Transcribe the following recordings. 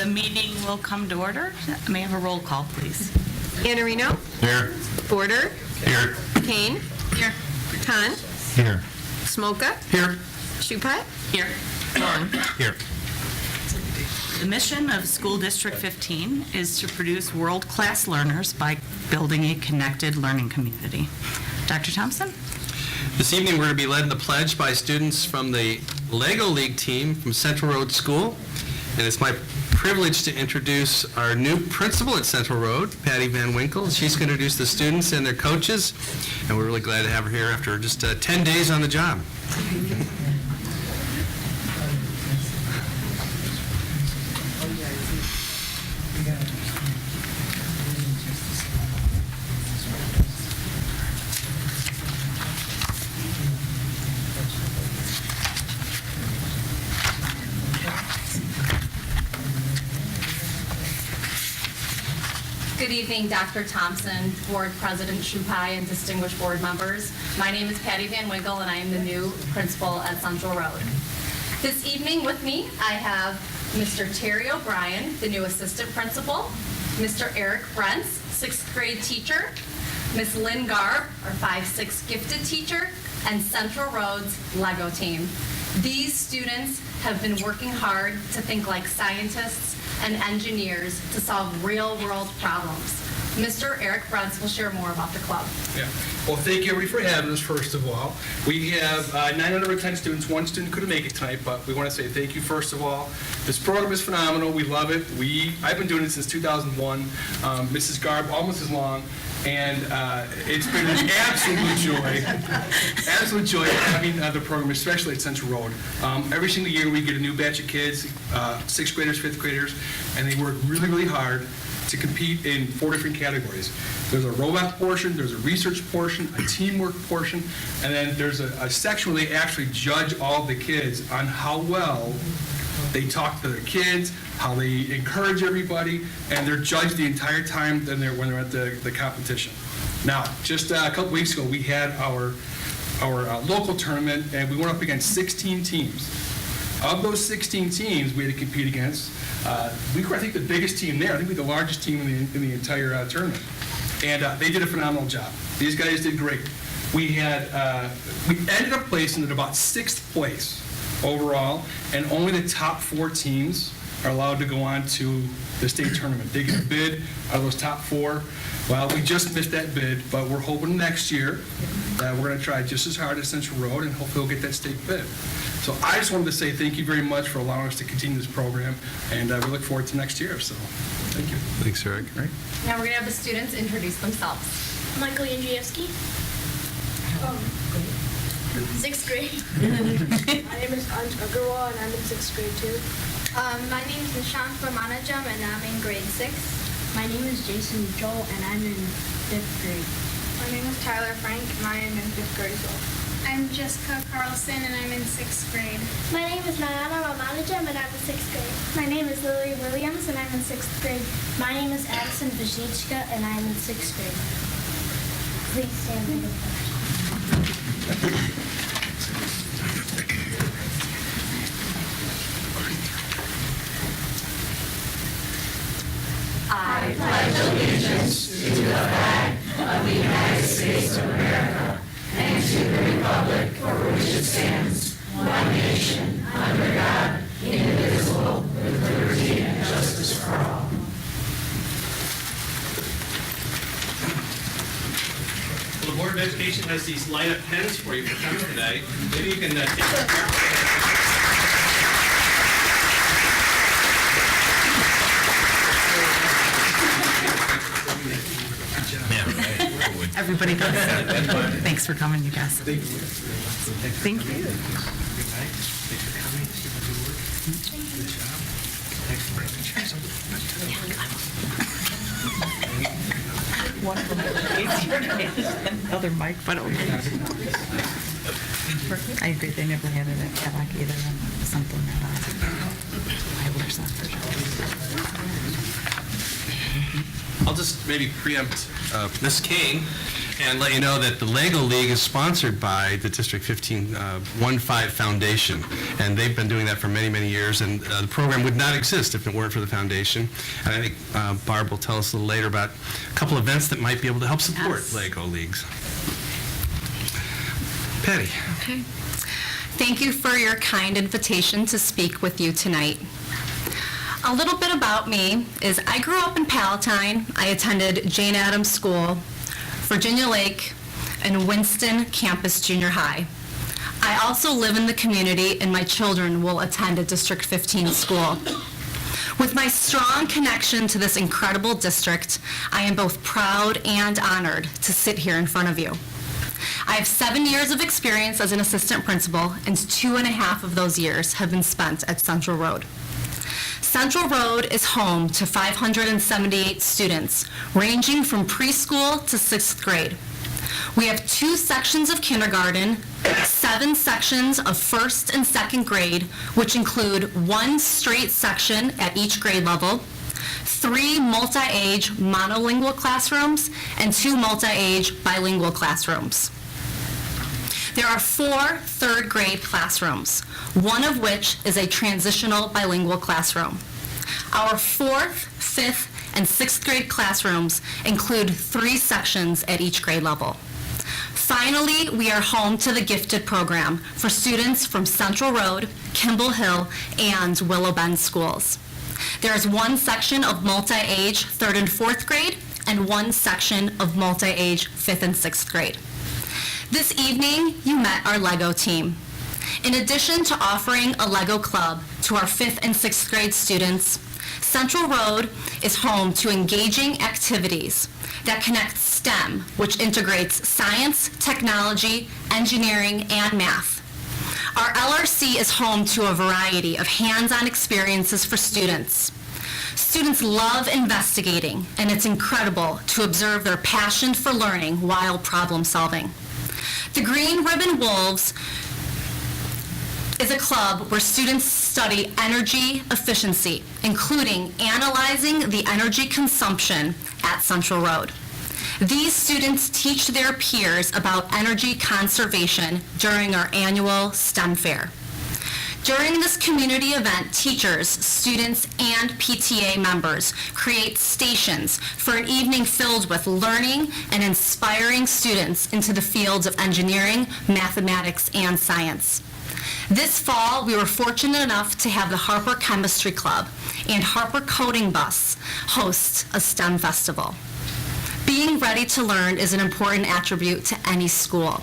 The meeting will come to order. May I have a roll call, please? Iannarino. Here. Border. Here. Kane. Here. Khan. Here. Smoka. Here. Shupat. Here. Long. Here. The mission of School District 15 is to produce world-class learners by building a connected learning community. Dr. Thompson? This evening, we're going to be led in the pledge by students from the Lego League team from Central Road School. And it's my privilege to introduce our new principal at Central Road, Patty Van Winkle. She's going to introduce the students and their coaches, and we're really glad to have her here after just 10 days on the job. Good evening, Dr. Thompson, Board President Shupai, and distinguished board members. My name is Patty Van Winkle, and I am the new principal at Central Road. This evening with me, I have Mr. Terry O'Brien, the new assistant principal, Mr. Eric Brentz, sixth grade teacher, Ms. Lynn Garb, our 5-6 gifted teacher, and Central Road's Lego team. These students have been working hard to think like scientists and engineers to solve real-world problems. Mr. Eric Brentz will share more about the club. Yeah. Well, thank you everybody for having us, first of all. We have 910 students. One student couldn't make it tonight, but we want to say thank you, first of all. This program is phenomenal. We love it. I've been doing it since 2001. Mrs. Garb, almost as long. And it's been an absolute joy having the program, especially at Central Road. Every single year we get a new batch of kids, 6th graders, 5th graders, and they work really, really hard to compete in 4 different categories. There's a robot portion, there's a research portion, a teamwork portion, and then there's a section where they actually judge all the kids on how well they talk to their kids, how they encourage everybody, and they're judged the entire time when they're at the competition. Now, just a couple weeks ago, we had our local tournament, and we went up against 16 teams. Of those 16 teams we had to compete against, we were, I think, the biggest team there. I think we were the largest team in the entire tournament. And they did a phenomenal job. These guys did great. We ended up placing at about 6th place overall, and only the top 4 teams are allowed to go on to the state tournament. They get a bid out of those top 4. Well, we just missed that bid, but we're hoping next year that we're going to try just as hard as Central Road, and hopefully we'll get that state bid. So I just wanted to say thank you very much for allowing us to continue this program, and we look forward to next year. So thank you. Thanks, Eric. Right. Now we're going to have the students introduce themselves. Michael Andrzejewski. 6th grade. My name is Anj Agarwal, and I'm in 6th grade too. My name is Nishant Ramanajam, and I'm in grade 6. My name is Jason Joel, and I'm in 5th grade. My name is Tyler Frank, and I am in 5th grade as well. I'm Jessica Carlson, and I'm in 6th grade. My name is Nayana Ramanajam, and I'm in 6th grade. My name is Lily Williams, and I'm in 6th grade. My name is Addison Viznichka, and I'm in 6th grade. Please stand for the pledge. I pledge allegiance to the flag of the United States of America and to the republic for which it stands, one nation, under God, indivisible, with liberty and justice for all. Well, the Board of Education has these light-up pens for you for coming today. Maybe you can take Everybody goes. Thanks for coming, you guys. Thank you. One of them is easier to manage than the other mic, but okay. I agree, they never had it at Caddock either, and something that I wish that for sure. I'll just maybe preempt Ms. Kane. and let you know that the Lego League is sponsored by the District 15 1-5 Foundation, and they've been doing that for many, many years, and the program would not exist if it weren't for the foundation. And I think Barb will tell us a little later about a couple events that might be able to help support Yes. Lego Leagues. Patty. Okay. Thank you for your kind invitation to speak with you tonight. A little bit about me is I grew up in Palatine. I attended Jane Addams School, Virginia Lake, and Winston Campus Junior High. I also live in the community, and my children will attend a District 15 school. With my strong connection to this incredible district, I am both proud and honored to sit here in front of you. I have 7 years of experience as an assistant principal, and 2.5 of those years have been spent at Central Road. Central Road is home to 578 students, ranging from preschool to 6th grade. We have 2 sections of kindergarten, 7 sections of 1st and 2nd grade, which include 1 straight section at each grade level, 3 multi-age monolingual classrooms, and 2 multi-age bilingual classrooms. There are 4 3rd grade classrooms, one of which is a transitional bilingual classroom. Our 4th, 5th, and 6th grade classrooms include 3 sections at each grade level. Finally, we are home to the gifted program for students from Central Road, Kimball Hill, and Willow Bend schools. There is 1 section of multi-age 3rd and 4th grade, and 1 section of multi-age 5th and 6th grade. This evening, you met our Lego team. In addition to offering a Lego club to our 5th and 6th grade students, Central Road is home to engaging activities that connect STEM, which integrates science, technology, engineering, and math. Our LRC is home to a variety of hands-on experiences for students. Students love investigating, and it's incredible to observe their passion for learning while problem solving. The Green Ribbon Wolves is a club where students study energy efficiency, including analyzing the energy consumption at Central Road. These students teach their peers about energy conservation during our annual STEM fair. During this community event, teachers, students, and PTA members create stations for an evening filled with learning and inspiring students into the fields of engineering, mathematics, and science. This fall, we were fortunate enough to have the Harper Chemistry Club and Harper Coding Bus host a STEM festival. Being ready to learn is an important attribute to any school,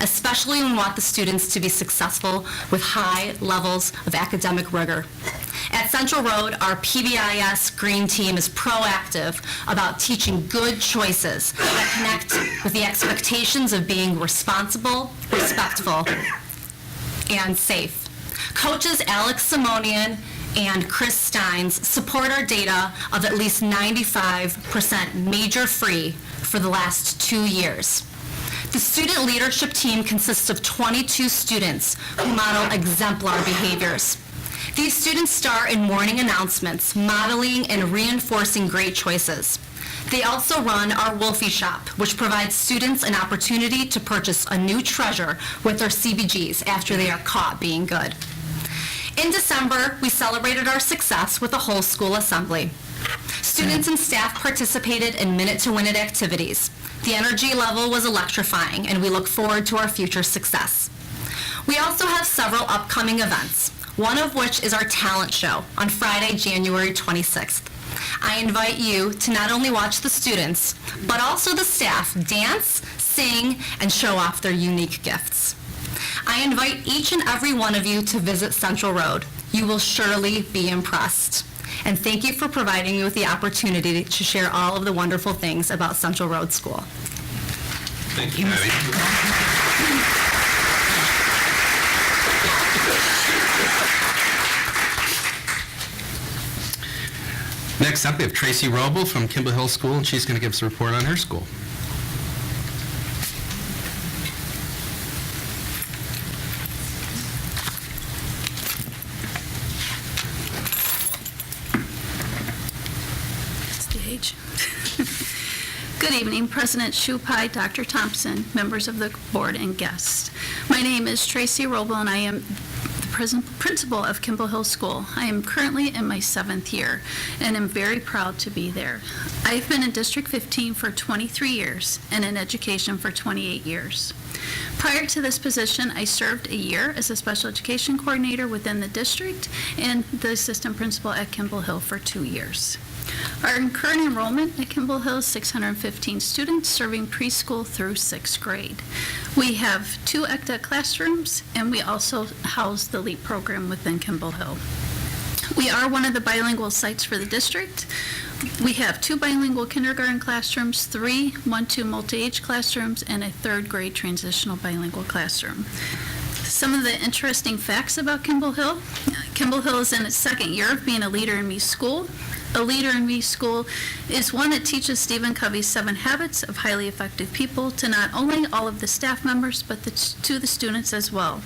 especially when we want the students to be successful with high levels of academic rigor. At Central Road, our PBIS Green Team is proactive about teaching good choices that connect with the expectations of being responsible, respectful, and safe. Coaches Alex Simonian and Chris Steins support our data of at least 95% major-free for the last 2 years. The student leadership team consists of 22 students who model exemplar behaviors. These students star in morning announcements, modeling and reinforcing great choices. They also run our Wolfie Shop, which provides students an opportunity to purchase a new treasure with their CBGs after they are caught being good. In December, we celebrated our success with a whole school assembly. Students and staff participated in minute-to-win-it activities. The energy level was electrifying, and we look forward to our future success. We also have several upcoming events, one of which is our talent show on Friday, January 26th. I invite you to not only watch the students, but also the staff dance, sing, and show off their unique gifts. I invite each and every one of you to visit Central Road. You will surely be impressed. And thank you for providing me with the opportunity to share all of the wonderful things about Central Road School. Thank you, Patty. Next up, we have Tracy Roble from Kimball Hill School, and she's going to give us a report on her school. Stage. Good evening, President Shupai, Dr. Thompson, members of the board, and guests. My name is Tracy Roble, and I am the principal of Kimball Hill School. I am currently in my 7th year, and am very proud to be there. I've been in District 15 for 23 years, and in education for 28 years. Prior to this position, I served a year as a special education coordinator within the district and the assistant principal at Kimball Hill for 2 years. Our current enrollment at Kimball Hill is 615 students serving preschool through 6th grade. We have 2 ECTA classrooms, and we also house the LEAP program within Kimball Hill. We are one of the bilingual sites for the district. We have 2 bilingual kindergarten classrooms, 3 1-2 multi-age classrooms, and a 3rd grade transitional bilingual classroom. Some of the interesting facts about Kimball Hill. Kimball Hill is in its 2nd year of being a Leader in Me school. A Leader in Me school is one that teaches Stephen Covey's 7 Habits of Highly Effective People to not only all of the staff members, but to the students as well.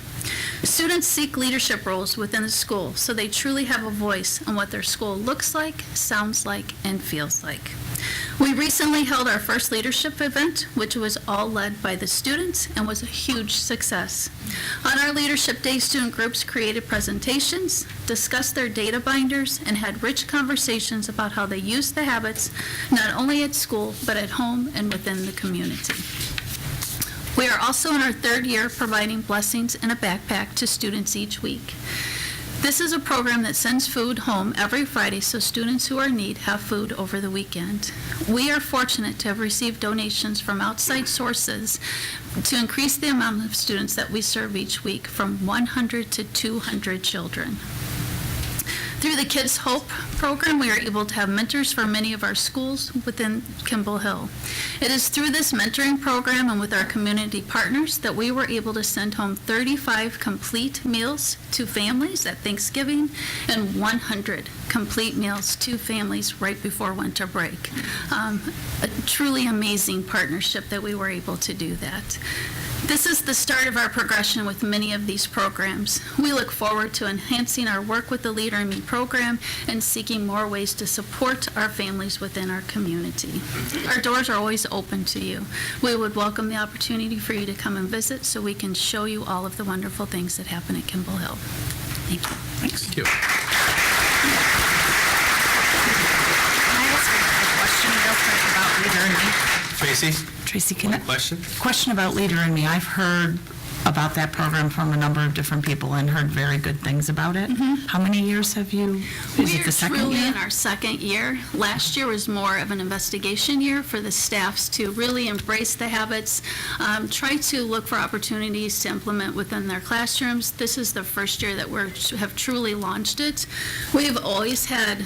Students seek leadership roles within the school, so they truly have a voice on what their school looks like, sounds like, and feels like. We recently held our first leadership event, which was all led by the students and was a huge success. On our leadership day, student groups created presentations, discussed their data binders, and had rich conversations about how they use the habits, not only at school, but at home and within the community. We are also in our 3rd year providing blessings in a backpack to students each week. This is a program that sends food home every Friday so students who are in need have food over the weekend. We are fortunate to have received donations from outside sources to increase the amount of students that we serve each week from 100 to 200 children. Through the Kids Hope program, we are able to have mentors for many of our schools within Kimball Hill. It is through this mentoring program and with our community partners that we were able to send home 35 complete meals to families at Thanksgiving and 100 complete meals to families right before winter break. A truly amazing partnership that we were able to do that. This is the start of our progression with many of these programs. We look forward to enhancing our work with the Leader in Me program and seeking more ways to support our families within our community. Our doors are always open to you. We would welcome the opportunity for you to come and visit so we can show you all of the wonderful things that happen at Kimball Hill. Thank you. Thank you. Can I ask a question real quick about Leader in Me? Tracy, can I? Question about Leader in Me. I've heard about that program from a number of different people and heard very good things about it. How many years have you? Is it the 2nd year? We're truly in our 2nd year. Last year was more of an investigation year for the staffs to really embrace the habits, try to look for opportunities to implement within their classrooms. This is the first year that we have truly launched it. We have always had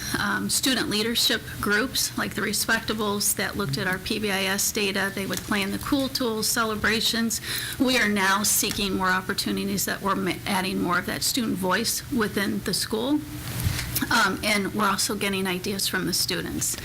student leadership groups like the Respectables that looked at our PBIS data. They would plan the cool tools, celebrations. We are now seeking more opportunities that we're adding more of that student voice within the school. And we're also getting ideas from the students.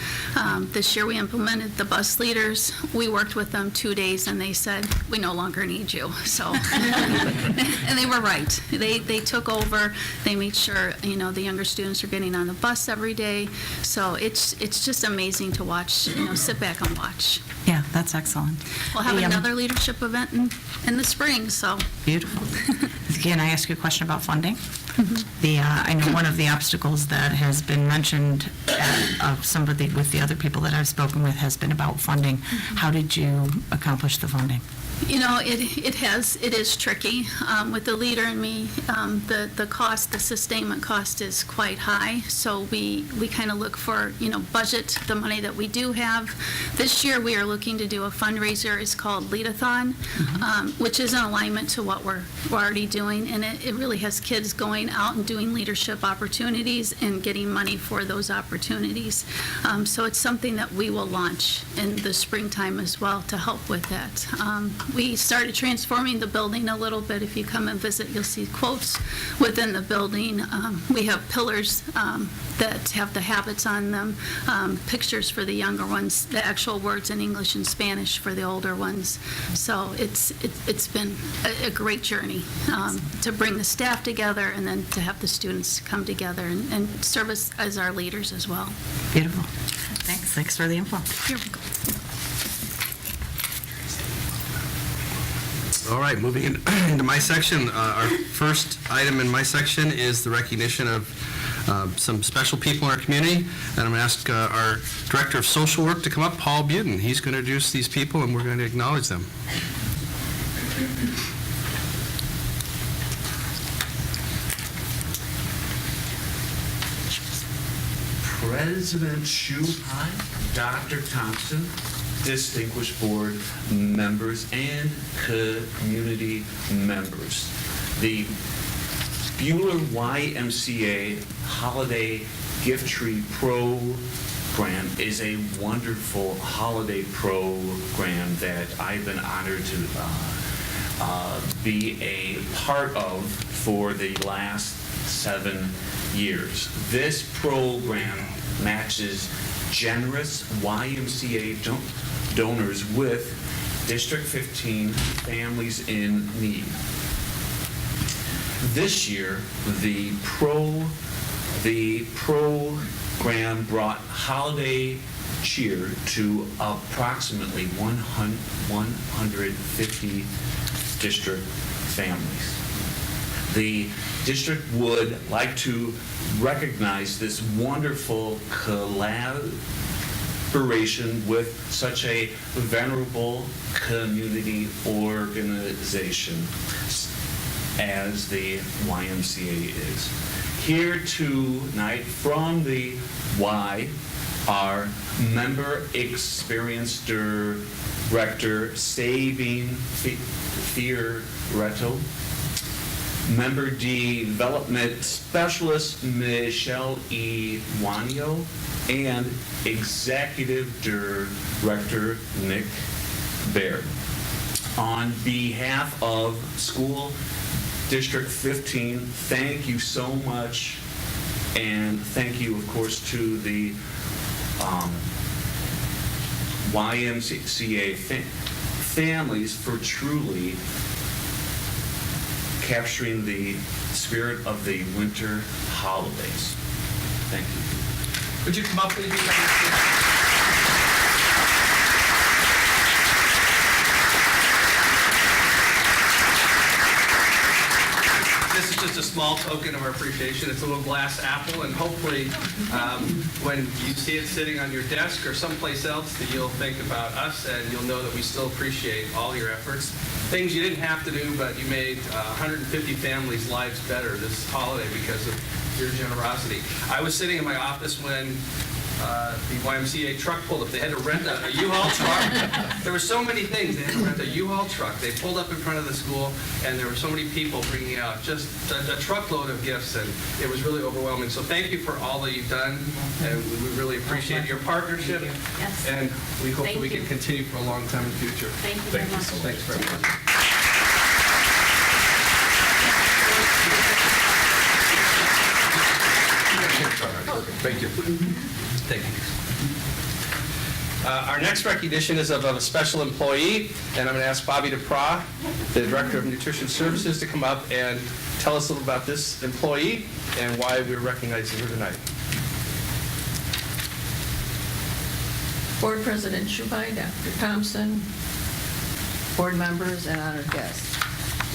This year we implemented the bus leaders. We worked with them 2 days and they said, we no longer need you. So, and they were right. They took over. They made sure, the younger students are getting on the bus every day. So it's just amazing to watch, sit back and watch. Yeah, that's excellent. We'll have another leadership event in the spring, so. Beautiful. Can I ask you a question about funding? I know one of the obstacles that has been mentioned with the other people that I've spoken with has been about funding. How did you accomplish the funding? It is tricky. With the Leader in Me, the sustainment cost is quite high. So we kind of look for, budget the money that we do have. This year we are looking to do a fundraiser. It's called Lead-a-thon, which is in alignment to what we're already doing. And it really has kids going out and doing leadership opportunities and getting money for those opportunities. So it's something that we will launch in the springtime as well to help with that. We started transforming the building a little bit. If you come and visit, you'll see quotes within the building. We have pillars that have the habits on them, pictures for the younger ones, the actual words in English and Spanish for the older ones. So it's been a great journey to bring the staff together and then to have the students come together and serve us as our leaders as well. Beautiful. Thanks for the info. You're welcome. All right, moving into my section. Our first item in my section is the recognition of some special people in our community. And I'm going to ask our Director of Social Work to come up, Paul Buden. He's going to introduce these people, and we're going to acknowledge them. President Shupai, Dr. Thompson, distinguished board members, and community members. The Bueller YMCA Holiday Gift Tree Program is a wonderful holiday program that I've been honored to be a part of for the last 7 years. This program matches generous YMCA donors with District 15 families in need. This year, the program brought holiday cheer to approximately 150 district families. The district would like to recognize this wonderful collaboration with such a venerable community organization as the YMCA is. Here tonight from the Y are Member Experience Director Sabine Fioretto, Member Development Specialist Michelle E. Wanio, and Executive Director Nick Baird. On behalf of School District 15, thank you so much, and thank you, of course, to the YMCA families for truly capturing the spirit of the winter holidays. Thank you. Would you come up, please? This is just a small token of our appreciation. It's a little glass apple, and hopefully when you see it sitting on your desk or someplace else, that you'll think about us and you'll know that we still appreciate all your efforts. Things you didn't have to do, but you made 150 families' lives better this holiday because of your generosity. I was sitting in my office when the YMCA truck pulled up. They had to rent a U-Haul truck. There were so many things. They had to rent a U-Haul truck. They pulled up in front of the school, and there were so many people bringing out just a truckload of gifts, and it was really overwhelming. So thank you for all that you've done, and we really appreciate your partnership. Yes. And we hope that we Thank can you. continue for a long time in the future. Thank you very much. Thanks very much. Thank you. Thank you. Our next recognition is of a special employee, and I'm going to ask Bobby DePra, the Director of Nutrition Services, to come up and tell us a little about this employee and why we're recognizing her tonight. Board President Shupai, Dr. Thompson, board members, and honored guests.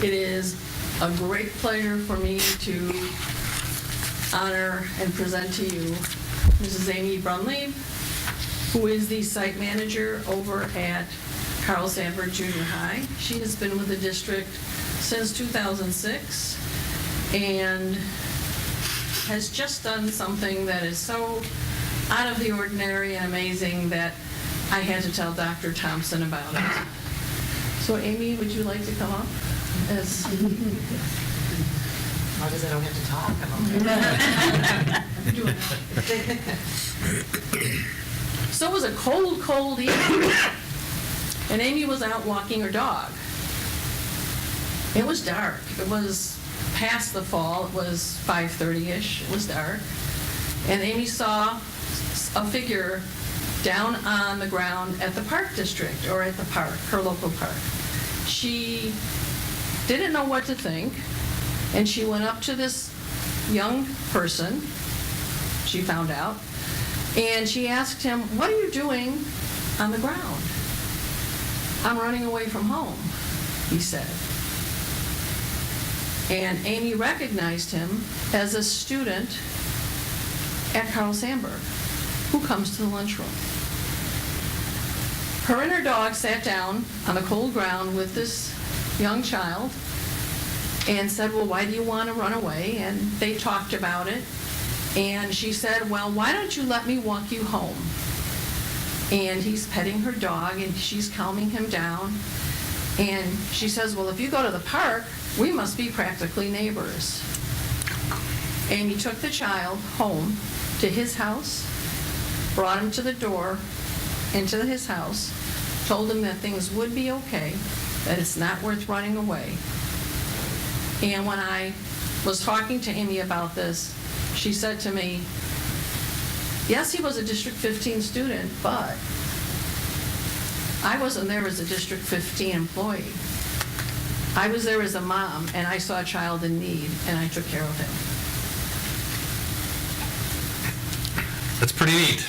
It is a great pleasure for me to honor and present to you Mrs. Amy Brunley, who is the site manager over at Carl Sanford Junior High. She has been with the district since 2006 and has just done something that is so out of the ordinary and amazing that I had to tell Dr. Thompson about it. So Amy, would you like to come up? As long as I don't have to talk. So it was a cold, cold evening, and Amy was out walking her dog. It was dark. It was past the fall. It was 5:30-ish. It was dark. And Amy saw a figure down on the ground at the park district, or at the park, her local park. She didn't know what to think, and she went up to this young person, she found out, and she asked him, "What are you doing on the ground?" "I'm running away from home," he said. And Amy recognized him as a student at Carl Sandburg who comes to the lunchroom. Her and her dog sat down on the cold ground with this young child and said, well, why do you want to run away? And they talked about it. And she said, well, why don't you let me walk you home? And he's petting her dog, and she's calming him down. And she says, well, if you go to the park, we must be practically neighbors. And he took the child home to his house, brought him to the door into his house, told him that things would be okay, that it's not worth running away. And when I was talking to Amy about this, she said to me, yes, he was a District 15 student, but I wasn't there as a District 15 employee. I was there as a mom, and I saw a child in need, and I took care of him. That's pretty neat.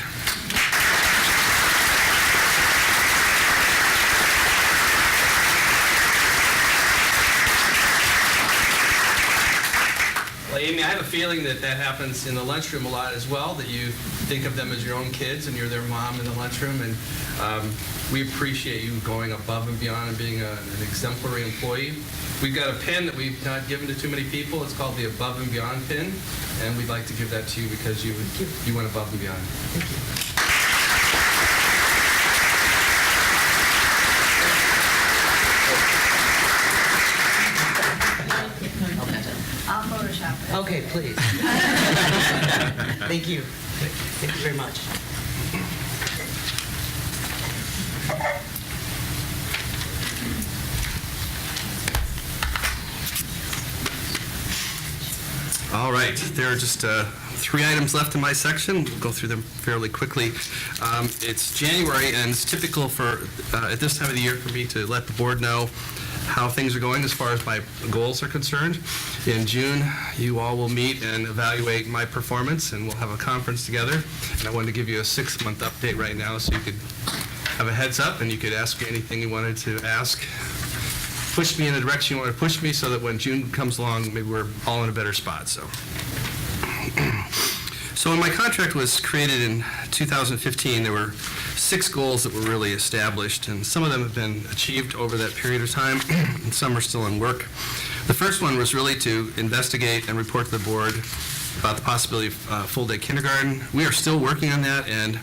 Well, Amy, I have a feeling that happens in the lunchroom a lot as well, that you think of them as your own kids and you're their mom in the lunchroom. And we appreciate you going above and beyond and being an exemplary employee. We've got a pin that we've not given to too many people. It's called the Above and Beyond pin, and we'd like to give that to you because you went above and beyond. Thank you. I'll Photoshop it. Okay, please. Thank you. Thank you very much. All right, there are just 3 items left in my section. We'll go through them fairly quickly. It's January, and it's typical for at this time of the year for me to let the board know how things are going as far as my goals are concerned. In June, you all will meet and evaluate my performance, and we'll have a conference together. And I wanted to give you a 6-month update right now so you could have a heads up and you could ask me anything you wanted to ask. Push me in the direction you want to push me so that when June comes along, maybe we're all in a better spot. So when my contract was created in 2015, there were 6 goals that were really established, and some of them have been achieved over that period of time, and some are still in work. The first one was really to investigate and report to the board about the possibility of full-day kindergarten. We are still working on that, and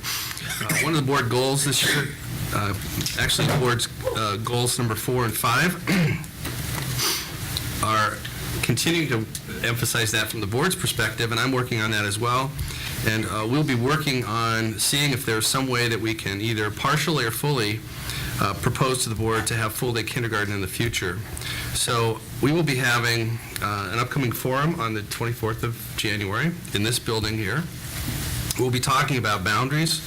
one of the board goals this year, actually the board's goals number 4 and 5, are continuing to emphasize that from the board's perspective, and I'm working on that as well. And we'll be working on seeing if there's some way that we can either partially or fully propose to the board to have full-day kindergarten in the future. So we will be having an upcoming forum on the 24th of January in this building here. We'll be talking about boundaries,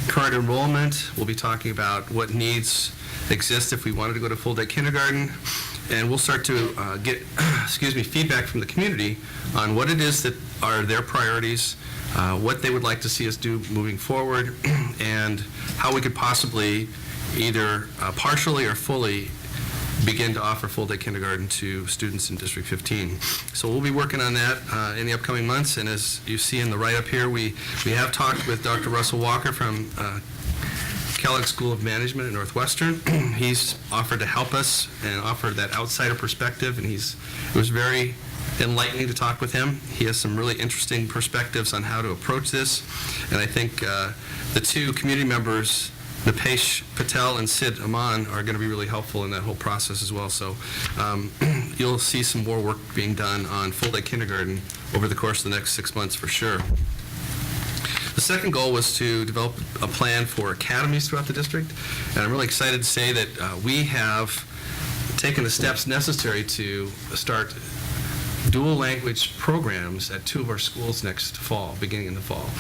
current enrollment. We'll be talking about what needs exist if we wanted to go to full-day kindergarten. And we'll start to get feedback from the community on what it is that are their priorities, what they would like to see us do moving forward, and how we could possibly either partially or fully begin to offer full-day kindergarten to students in District 15. So we'll be working on that in the upcoming months, and as you see in the write-up here, we have talked with Dr. Russell Walker from Kellogg School of Management at Northwestern. He's offered to help us and offer that outsider perspective, and it was very enlightening to talk with him. He has some really interesting perspectives on how to approach this, and I think the 2 community members, Nipesh Patel and Sid Aman, are going to be really helpful in that whole process as well. So you'll see some more work being done on full-day kindergarten over the course of the next 6 months for sure. The second goal was to develop a plan for academies throughout the district, and I'm really excited to say that we have taken the steps necessary to start dual language programs at 2 of our schools next fall, beginning in the fall.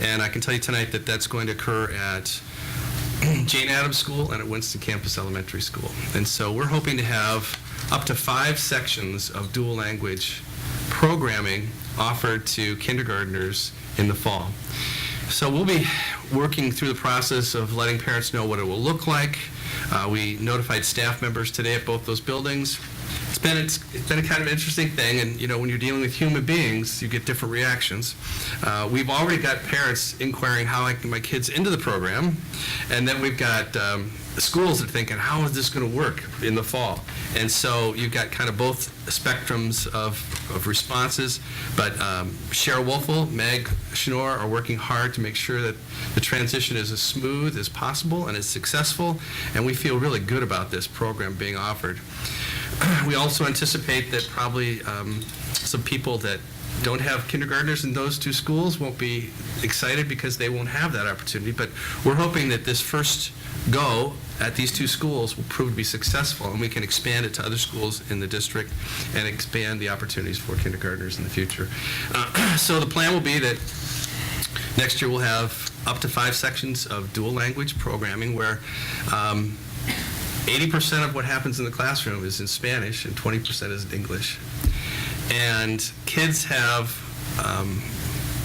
And I can tell you tonight that that's going to occur at Jane Addams School and at Winston Campus Elementary School. And so we're hoping to have up to 5 sections of dual language programming offered to kindergartners in the fall. So we'll be working through the process of letting parents know what it will look like. We notified staff members today at both those buildings, It's been a kind of interesting thing, and when you're dealing with human beings, you get different reactions. We've already got parents inquiring how I can get my kids into the program, and then we've got schools that are thinking, how is this going to work in the fall? And so you've got kind of both spectrums of responses, but Cheryl Wolfel, Meg Schnorr are working hard to make sure that the transition is as smooth as possible and as successful, and we feel really good about this program being offered. We also anticipate that probably some people that don't have kindergartners in those two schools won't be excited because they won't have that opportunity, but we're hoping that this first go at these two schools will prove to be successful, and we can expand it to other schools in the district and expand the opportunities for kindergartners in the future. So the plan will be that next year we'll have up to 5 sections of dual language programming where 80% of what happens in the classroom is in Spanish and 20% is in English. And kids have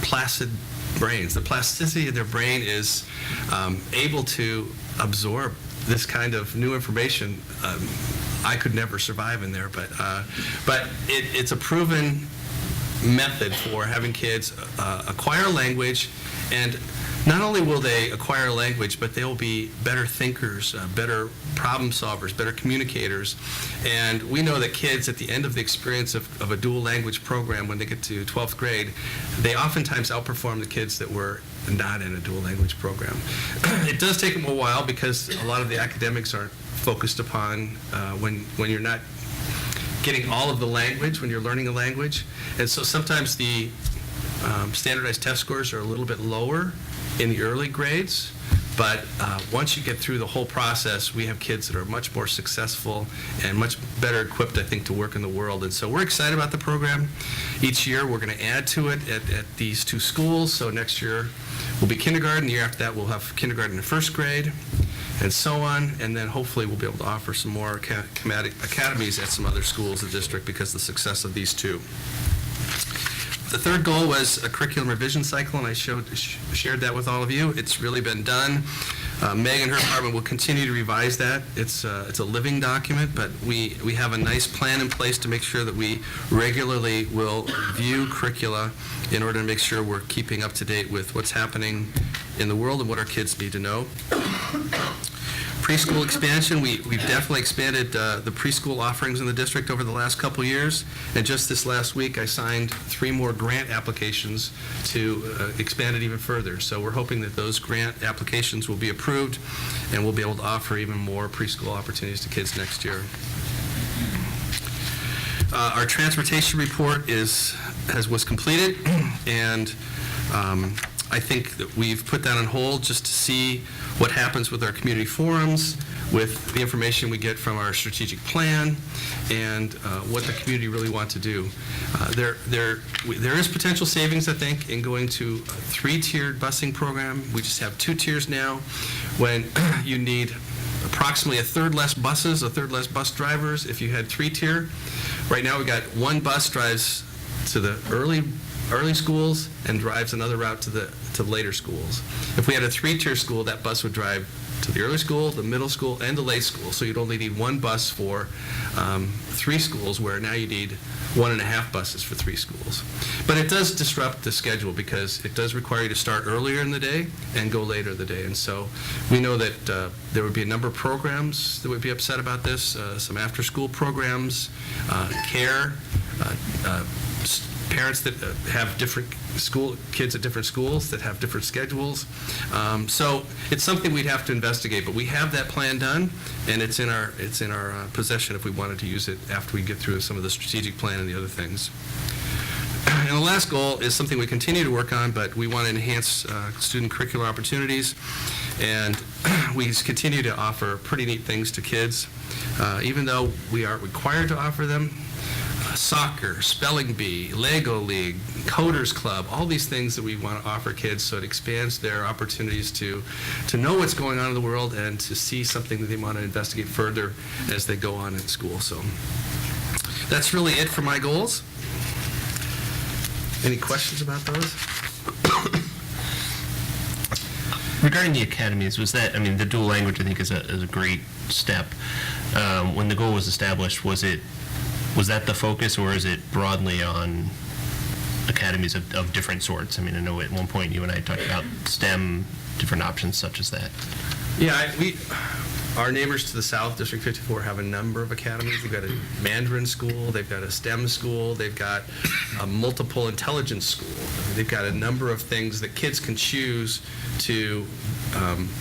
placid brains. The plasticity of their brain is able to absorb this kind of new information. I could never survive in there, but it's a proven method for having kids acquire language, and not only will they acquire language, but they'll be better thinkers, better problem solvers, better communicators. And we know that kids at the end of the experience of a dual language program, when they get to 12th grade, they oftentimes outperform the kids that were not in a dual language program. It does take them a while because a lot of the academics aren't focused upon when you're not getting all of the language, when you're learning a language. And so sometimes the standardized test scores are a little bit lower in the early grades, but once you get through the whole process, we have kids that are much more successful and much better equipped, I think, to work in the world. And so we're excited about the program. Each year we're going to add to it at these two schools. So next year will be kindergarten. The year after that we'll have kindergarten in first grade, and so on. And then hopefully we'll be able to offer some more academies at some other schools in the district because of the success of these two. The third goal was a curriculum revision cycle, and I shared that with all of you. It's really been done. Meg and her department will continue to revise that. It's a living document, but we have a nice plan in place to make sure that we regularly will review curricula in order to make sure we're keeping up to date with what's happening in the world and what our kids need to know. Preschool expansion, we've definitely expanded the preschool offerings in the district over the last couple years, and just this last week I signed 3 more grant applications to expand it even further. So we're hoping that those grant applications will be approved and we'll be able to offer even more preschool opportunities to kids next year. Our transportation report was completed, and I think that we've put that on hold just to see what happens with our community forums, with the information we get from our strategic plan, and what the community really want to do. There is potential savings, I think, in going to a 3-tiered busing program. We just have 2 tiers now. When you need approximately a third less buses, a third less bus drivers if you had 3-tier. Right now we got 1 bus drives to the early schools and drives another route to the later schools. If we had a 3-tier school, that bus would drive to the early school, the middle school, and the late school. So you'd only need 1 bus for 3 schools, where now you need 1.5 buses for 3 schools. But it does disrupt the schedule because it does require you to start earlier in the day and go later in the day. And so we know that there would be a number of programs that would be upset about this, some after-school programs, care, parents that have different kids at different schools that have different schedules. So it's something we'd have to investigate, but we have that plan done, and it's in our possession if we wanted to use it after we get through some of the strategic plan and the other things. And the last goal is something we continue to work on, but we want to enhance student curricular opportunities, and we continue to offer pretty neat things to kids, even though we aren't required to offer them. Soccer, spelling bee, Lego League, Coders Club, all these things that we want to offer kids, so it expands their opportunities to know what's going on in the world and to see something that they want to investigate further as they go on in school. So that's really it for my goals. Any questions about those? Regarding the academies, was that, the dual language I think is a great step. When the goal was established, was it Was that the focus, or is it broadly on academies of different sorts? I mean, I know at one point you and I talked about STEM, different options such as that. Yeah, our neighbors to the south, District 54, have a number of academies. They've got a Mandarin school, they've got a STEM school, they've got a multiple intelligence school. They've got a number of things that kids can choose to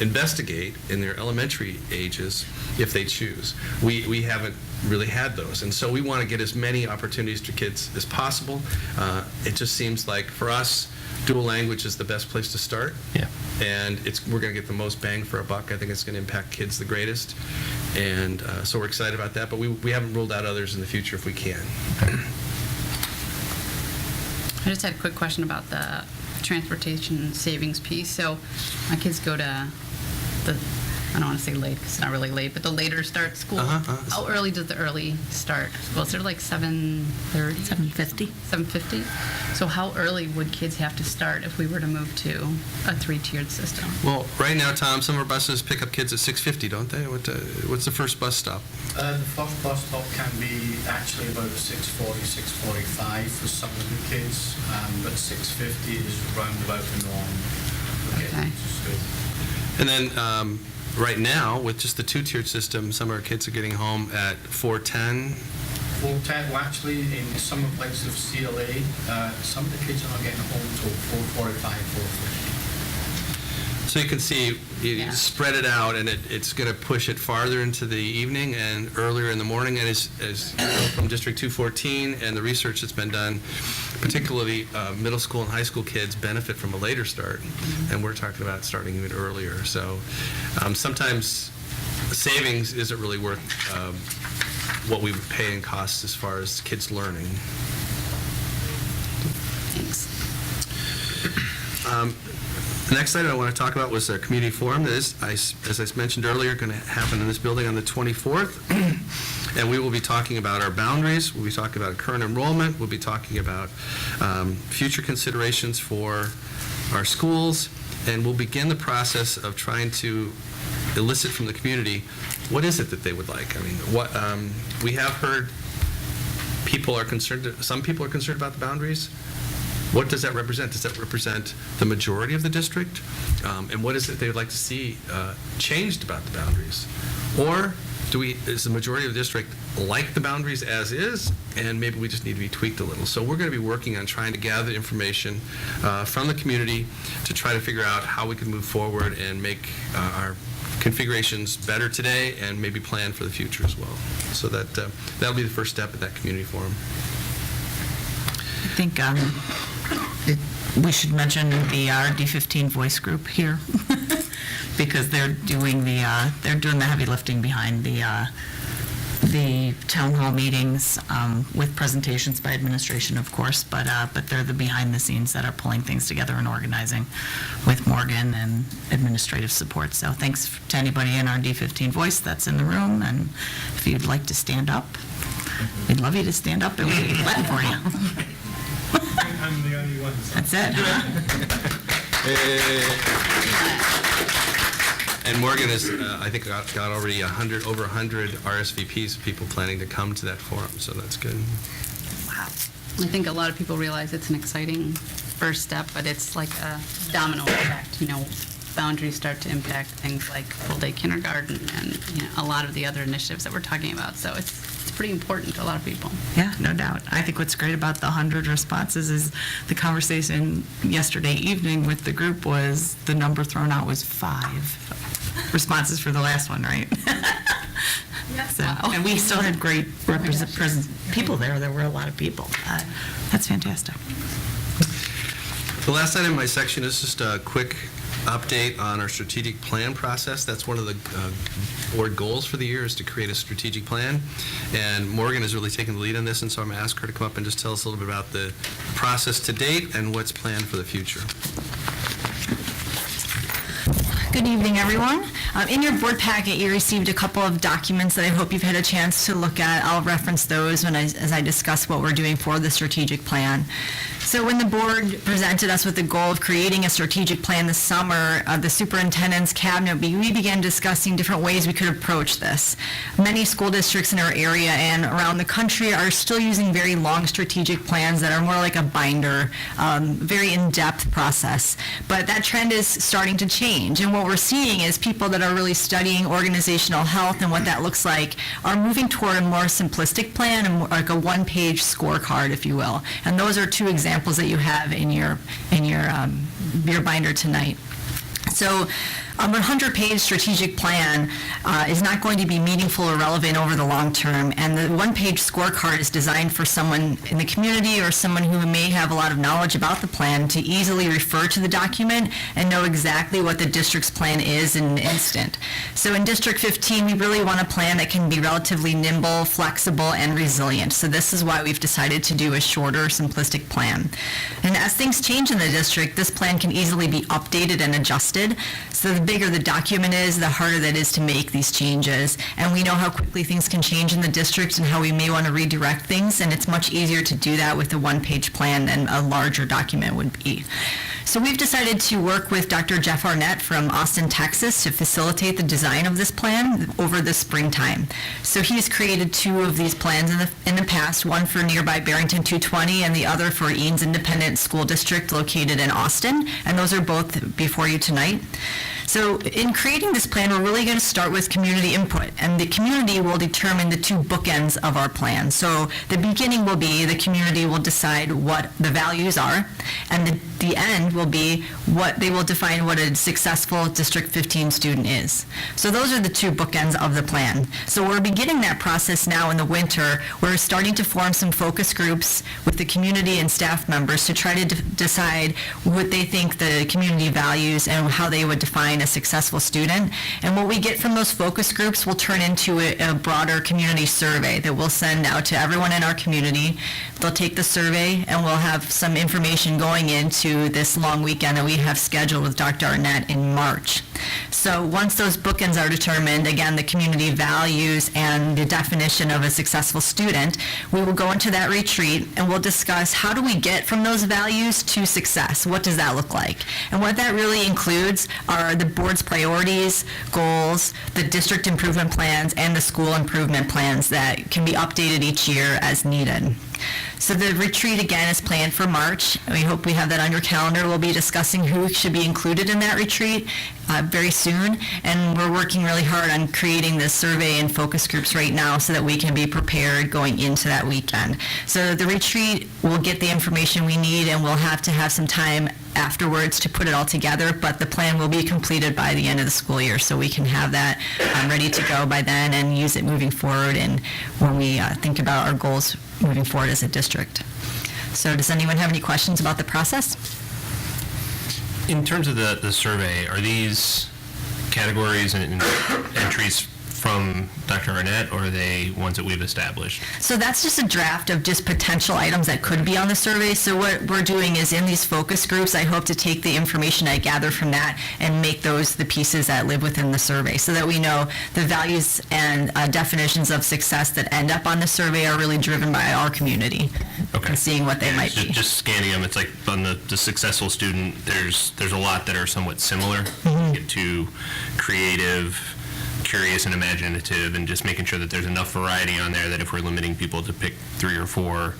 investigate in their elementary ages if they choose. We haven't really had those, and so we want to get as many opportunities to kids as possible. It just seems like for us, dual language is the best place to start. Yeah. And we're going to get the most bang for a buck. I think it's going to impact kids the greatest. And so we're excited about that, but we haven't ruled out others in the future if we can. I just had a quick question about the transportation savings piece. So my kids go to I don't want to say late because it's not really late, but the later start school. How early does the early start school? Is it like 7:30? 7:50. 7:50? So how early would kids have to start if we were to move to a 3-tiered system? Well, right now, Tom, some of our buses pick up kids at 6:50, don't they? What's the first bus stop? The first bus stop can be actually about 6:40, 6:45 for some of the kids, but 6:50 is round about the norm for getting to school. And then right now, with just the 2-tiered system, some of our kids are getting home at 4:10. 4:10, well, actually, in some of the places of CLA, some of the kids are not getting home until 4:45, 4:50. So you can see, you spread it out, and it's going to push it farther into the evening and earlier in the morning. And as you know, from District 214 and the research that's been done, particularly middle school and high school kids benefit from a later start, and we're talking about starting even earlier. So sometimes savings isn't really worth what we would pay in costs as far as kids learning. Thanks. The next item I want to talk about was a community forum that is, as I mentioned earlier, going to happen in this building on the 24th. And we will be talking about our boundaries. We'll be talking about current enrollment. We'll be talking about future considerations for our schools. And we'll begin the process of trying to elicit from the community, what is it that they would like? I mean, what we have heard some people are concerned about the boundaries. What does that represent? Does that represent the majority of the district? And what is it they would like to see changed about the boundaries? Or is the majority of the district like the boundaries as is, and maybe we just need to be tweaked a little? So we're going to be working on trying to gather information from the community to try to figure out how we can move forward and make our configurations better today and maybe plan for the future as well. So that'll be the first step at that community forum. I think we should mention the D15 voice group here because they're doing the heavy lifting behind the town hall meetings with presentations by administration, of course, but they're the behind the scenes that are pulling things together and organizing with Morgan and administrative support. So thanks to anybody in our D15 voice that's in the room, and if you'd like to stand up, we'd love you to stand up and we'll clap for you. I'm the only one. So. That's it, huh? And Morgan has, I think, got already over 100 RSVPs of people planning to come to that forum, so that's good. Wow. I think a lot of people realize it's an exciting first step, but it's like a domino effect. You know, boundaries start to impact things like full-day kindergarten and a lot of the other initiatives that we're talking about. So it's pretty important to a lot of people. Yeah, no doubt. I think what's great about the 100 responses is the conversation yesterday evening with the group was the number thrown out was 5 responses for the last one, right? Yes. So, and we still had great people there. There were a lot of people. That's fantastic. The last item in my section is just a quick update on our strategic plan process. That's one of the board goals for the year, is to create a strategic plan. And Morgan is really taking the lead on this, and so I'm going to ask her to come up and just tell us a little bit about the process to date and what's planned for the future. Good evening, everyone. In your board packet, you received a couple of documents that I hope you've had a chance to look at. I'll reference those as I discuss what we're doing for the strategic plan. So when the board presented us with the goal of creating a strategic plan this summer, the superintendent's cabinet, we began discussing different ways we could approach this. Many school districts in our area and around the country are still using very long strategic plans that are more like a binder, very in-depth process. But that trend is starting to change, and what we're seeing is people that are really studying organizational health and what that looks like are moving toward a more simplistic plan, and more like a one-page scorecard, if you will. And those are two examples that you have in your binder tonight. So a 100-page strategic plan is not going to be meaningful or relevant over the long term, and the one-page scorecard is designed for someone in the community or someone who may have a lot of knowledge about the plan to easily refer to the document and know exactly what the district's plan is in an instant. So in District 15, we really want a plan that can be relatively nimble, flexible, and resilient. So this is why we've decided to do a shorter, simplistic plan. And as things change in the district, this plan can easily be updated and adjusted. So the bigger the document is, the harder that is to make these changes. And we know how quickly things can change in the district and how we may want to redirect things, and it's much easier to do that with a one-page plan than a larger document would be. So we've decided to work with Dr. Jeff Arnett from Austin, Texas to facilitate the design of this plan over the springtime. So he's created two of these plans in the past, one for nearby Barrington 220 and the other for Eanes Independent School District located in Austin, and those are both before you tonight. So in creating this plan, we're really going to start with community input, and the community will determine the two bookends of our plan. So the beginning will be the community will decide what the values are, and the end will be what they will define what a successful District 15 student is. So those are the two bookends of the plan. So we're beginning that process now in the winter. We're starting to form some focus groups with the community and staff members to try to decide what they think the community values and how they would define a successful student. And what we get from those focus groups will turn into a broader community survey that we'll send out to everyone in our community. They'll take the survey, and we'll have some information going into this long weekend that we have scheduled with Dr. Arnett in March. So once those bookends are determined, again, the community values and the definition of a successful student, we will go into that retreat and we'll discuss how do we get from those values to success? What does that look like? And what that really includes are the board's priorities, goals, the district improvement plans, and the school improvement plans that can be updated each year as needed. So the retreat, again, is planned for March. We hope we have that on your calendar. We'll be discussing who should be included in that retreat very soon, and we're working really hard on creating this survey and focus groups right now so that we can be prepared going into that weekend. So the retreat will get the information we need, and we'll have to have some time afterwards to put it all together, but the plan will be completed by the end of the school year, so we can have that ready to go by then and use it moving forward and when we think about our goals moving forward as a district. So does anyone have any questions about the process? In terms of the survey, are these categories and entries from Dr. Arnett, or are they ones that we've established? So that's just a draft of just potential items that could be on the survey. So what we're doing is in these focus groups, I hope to take the information I gather from that and make those the pieces that live within the survey so that we know the values and definitions of success that end up on the survey are really driven by our community. Okay. And seeing what they might be. Just scanning them, it's like on the successful student, there's a lot that are somewhat similar. Get to creative, curious, and imaginative, and just making sure that there's enough variety on there that if we're limiting people to pick 3 or 4,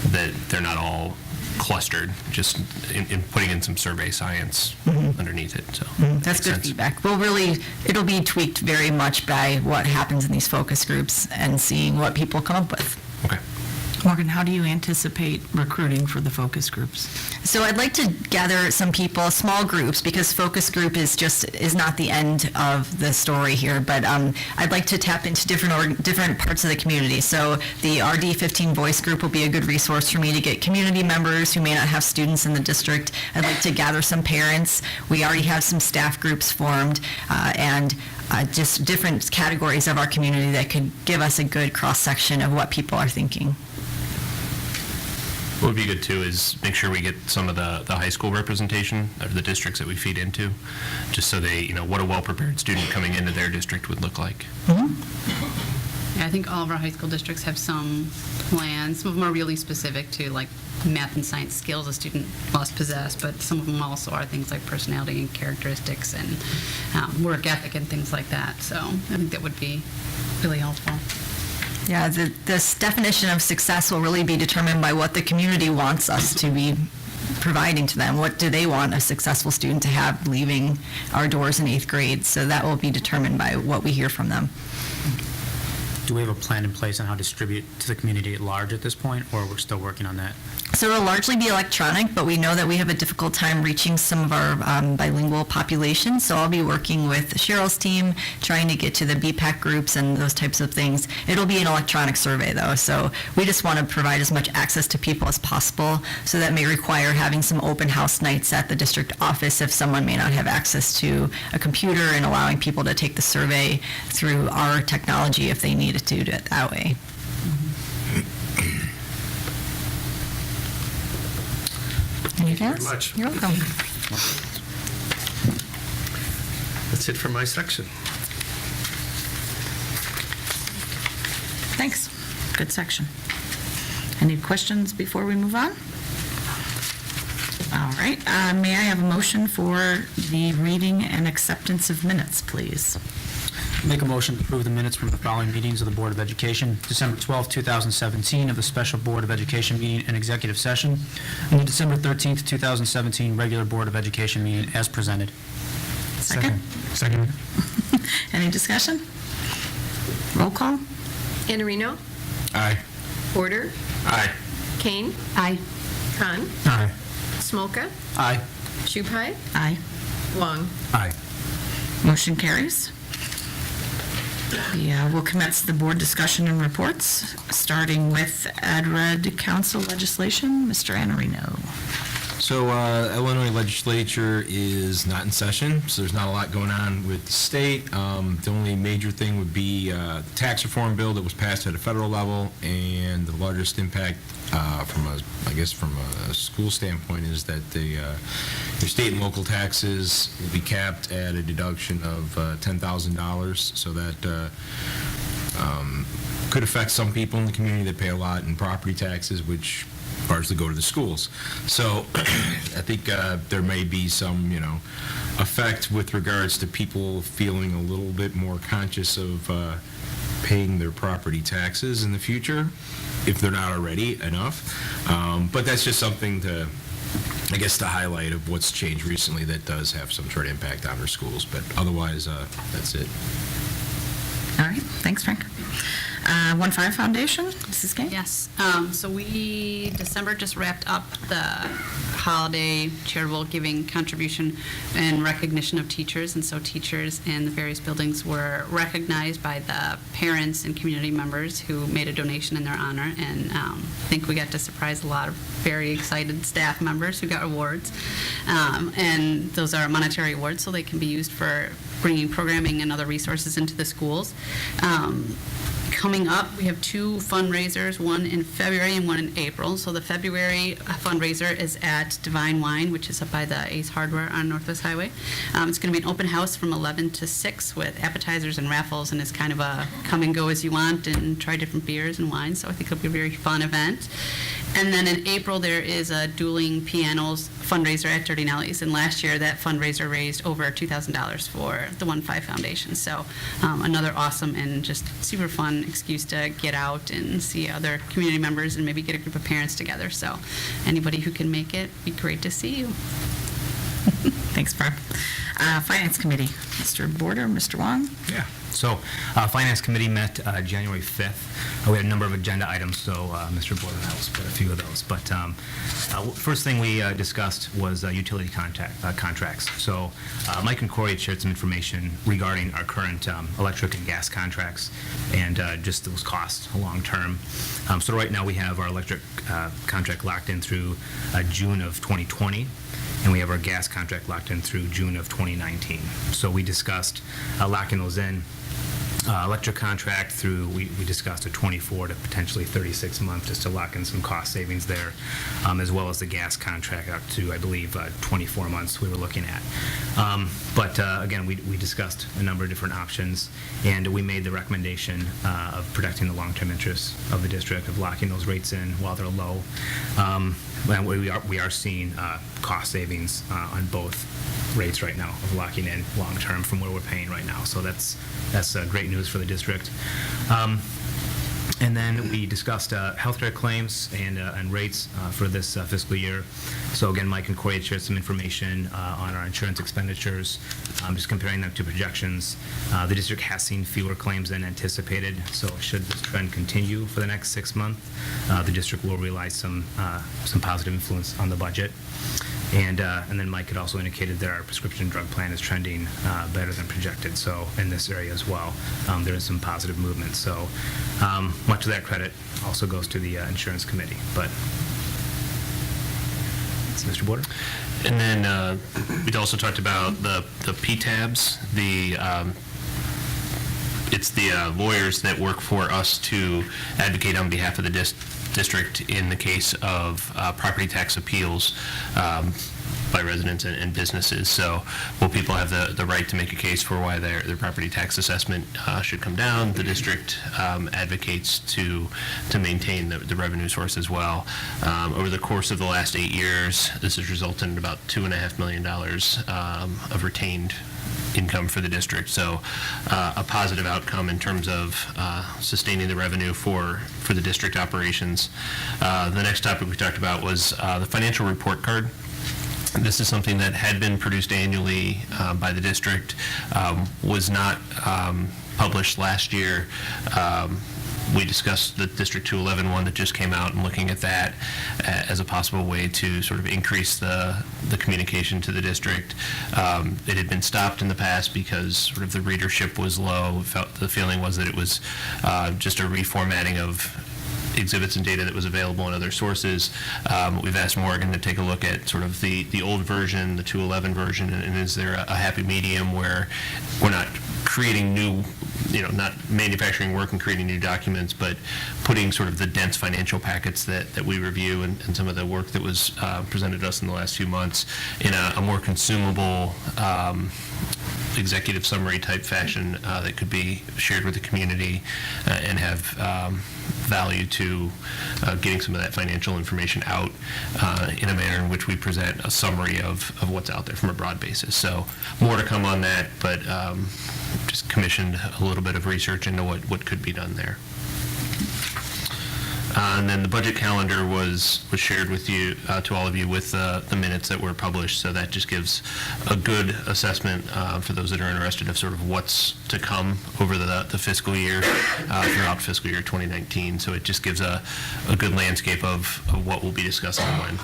that they're not all clustered, just in putting in some survey science underneath it. So that's good feedback. It'll be tweaked very much by what happens in these focus groups and seeing what people come up with. Okay. Morgan, how do you anticipate recruiting for the focus groups? So I'd like to gather some people, small groups, because focus group is not the end of the story here, but I'd like to tap into different parts of the community. So the RD15 voice group will be a good resource for me to get community members who may not have students in the district. I'd like to gather some parents. We already have some staff groups formed, and just different categories of our community that could give us a good cross-section of what people are thinking. What would be good too is make sure we get some of the high school representation of the districts that we feed into, just so they, what a well-prepared student coming into their district would look like. Yeah, I think all of our high school districts have some plans. Some of them are really specific to like math and science skills a student must possess, but some of them also are things like personality and characteristics and work ethic and things like that. So I think that would be really helpful. Yeah, this definition of success will really be determined by what the community wants us to be providing to them. What do they want a successful student to have leaving our doors in 8th grade? So that will be determined by what we hear from them. Do we have a plan in place on how to distribute to the community at large at this point, or we're still working on that? So it'll largely be electronic, but we know that we have a difficult time reaching some of our bilingual population. So I'll be working with Cheryl's team, trying to get to the BPAC groups and those types of things. It'll be an electronic survey, though, so we just want to provide as much access to people as possible. So that may require having some open house nights at the district office if someone may not have access to a computer, and allowing people to take the survey through our technology if they need to do it that way. Anything else? Very much. You're welcome. That's it for my section. Thanks. Good section. Any questions before we move on? All right. May I have a motion for the reading and acceptance of minutes, please? Make a motion to approve the minutes from the following meetings of the Board of Education: December 12th, 2017, of the Special Board of Education meeting and executive session, and the December 13th, 2017, regular Board of Education meeting as presented. Second? Second. Any discussion? Roll call? Iannarino. Aye. Porter. Aye. Kane. Aye. Khan. Aye. Smolka. Aye. Shupai. Aye. Wong. Aye. Motion carries. We'll commence the board discussion and reports, starting with AdRed Council legislation. Mr. Iannarino. So Illinois legislature is not in session, so there's not a lot going on with the state. The only major thing would be the tax reform bill that was passed at a federal level, and the largest impact from a school standpoint is that your state and local taxes will be capped at a deduction of $10,000, so that could affect some people in the community that pay a lot in property taxes, which largely go to the schools. So I think there may be some, effect with regards to people feeling a little bit more conscious of paying their property taxes in the future, if they're not already enough. But that's just something to highlight of what's changed recently that does have some sort of impact on our schools. But otherwise, that's it. All right. Thanks, Frank. 1-5 Foundation, Mrs. Kane? Yes. So we, December, just wrapped up the holiday charitable giving contribution in recognition of teachers. And so teachers in the various buildings were recognized by the parents and community members who made a donation in their honor. And I think we got to surprise a lot of very excited staff members who got awards. And those are monetary awards, so they can be used for bringing programming and other resources into the schools. Coming up, we have 2 fundraisers, one in February and one in April. So the February fundraiser is at Divine Wine, which is up by the Ace Hardware on Northwest Highway. It's going to be an open house from 11 to 6 with appetizers and raffles, and it's kind of a come and go as you want and try different beers and wines. So I think it'll be a very fun event. And then in April, there is a dueling pianos fundraiser at Dirty Nellies. And last year, that fundraiser raised over $2,000 for the 1-5 Foundation. So another awesome and just super fun excuse to get out and see other community members and maybe get a group of parents together. So anybody who can make it, be great to see you. Thanks, Barb. Finance Committee, Mr. Border, Mr. Wong? Yeah. So, Finance Committee met January 5th. We had a number of agenda items, so Mr. Border and I will split a few of those. But first thing we discussed was utility contracts. So, Mike and Corey had shared some information regarding our current electric and gas contracts and just those costs long term. So right now we have our electric contract locked in through June of 2020. And we have our gas contract locked in through June of 2019. So we discussed locking those in electric contract through, we discussed a 24 to potentially 36 month, just to lock in some cost savings there, as well as the gas contract up to, I believe, 24 months we were looking at. But again, we discussed a number of different options, and we made the recommendation of protecting the long-term interests of the district, of locking those rates in while they're low. And we are seeing cost savings on both rates right now of locking in long-term from what we're paying right now. So that's great news for the district. And then we discussed healthcare claims and rates for this fiscal year. So again, Mike and Corey shared some information on our insurance expenditures. Just comparing them to projections. The district has seen fewer claims than anticipated, so should this trend continue for the next 6 months, the district will realize some positive influence on the budget. And then Mike had also indicated that our prescription drug plan is trending better than projected. So in this area as well, there is some positive movement. So much of that credit also goes to the insurance committee. But Mr. Border? And then we'd also talked about the PTABs, it's the lawyers that work for us to advocate on behalf of the district in the case of property tax appeals by residents and businesses. So while people have the right to make a case for why their property tax assessment should come down, the district advocates to maintain the revenue source as well. Over the course of the last 8 years, this has resulted in about $2.5 million of retained income for the district. So a positive outcome in terms of sustaining the revenue for the district operations. The next topic we talked about was the financial report card. This is something that had been produced annually by the district, was not published last year. We discussed the District 211 one that just came out and looking at that as a possible way to sort of increase the communication to the district. It had been stopped in the past because sort of the readership was low. The feeling was that it was just a reformatting of exhibits and data that was available in other sources. We've asked Morgan to take a look at sort of the old version, the 211 version, and is there a happy medium where we're not creating new, not manufacturing work and creating new documents, but putting sort of the dense financial packets that we review and some of the work that was presented to us in the last few months in a more consumable executive summary type fashion that could be shared with the community and have value to getting some of that financial information out in a manner in which we present a summary of what's out there from a broad basis. So more to come on that, but just commissioned a little bit of research into what could be done there. And then the budget calendar was shared with you, to all of you, with the minutes that were published. So that just gives a good assessment for those that are interested of sort of what's to come over the fiscal year, throughout fiscal year 2019. So it just gives a good landscape of what we'll be discussing when. And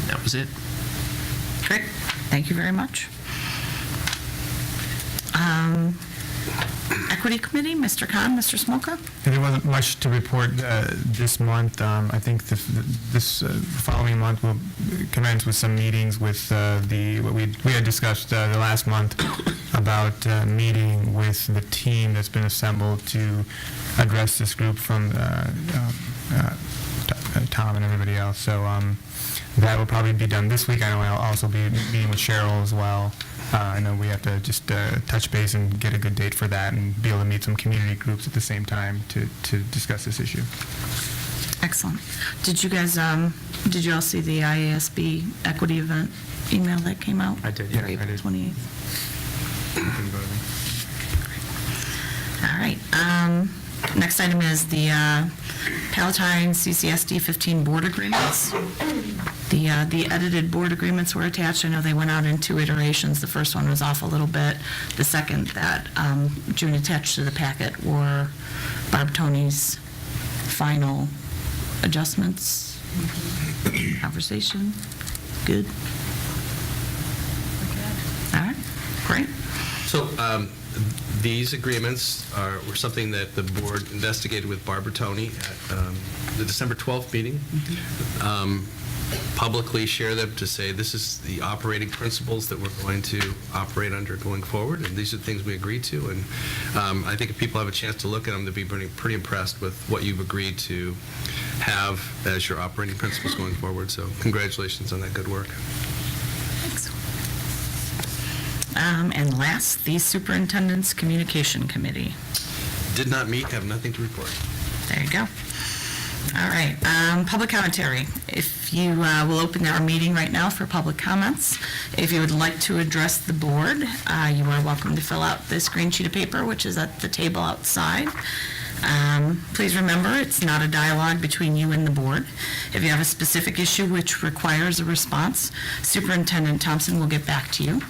that was it. Great. Thank you very much. Equity Committee, Mr. Khan, Mr. Smolka? There wasn't much to report this month. I think this following month will commence with some meetings with what we had discussed the last month about meeting with the team that's been assembled to address this group from Tom and everybody else. So that will probably be done this week. I know I'll also be meeting with Cheryl as well. I know we have to just touch base and get a good date for that and be able to meet some community groups at the same time to discuss this issue. Excellent. Did you guys, did you all see the IASB equity event email that came out? I did, yeah, I April did. 28th. All right. Next item is the Palatine CCSD 15 board agreements. The edited board agreements were attached. I know they went out in 2 iterations. The first one was off a little bit. The second that June attached to the packet were Barb Tony's final adjustments. Conversation. Good. All right. Great. So these agreements were something that the board investigated with Barbara Tony at the December 12th meeting. publicly share them to say, this is the operating principles that we're going to operate under going forward, and these are the things we agreed to. And I think if people have a chance to look at them, they'll be pretty impressed with what you've agreed to have as your operating principles going forward. So congratulations on that good work. And last, the Superintendent's Communication Committee. Did not meet, have nothing to report. There you go. All right, public commentary. If you will open our meeting right now for public comments. If you would like to address the board, you are welcome to fill out this green sheet of paper, which is at the table outside. Please remember, it's not a dialogue between you and the board. If you have a specific issue which requires a response, Superintendent Thompson will get back to you.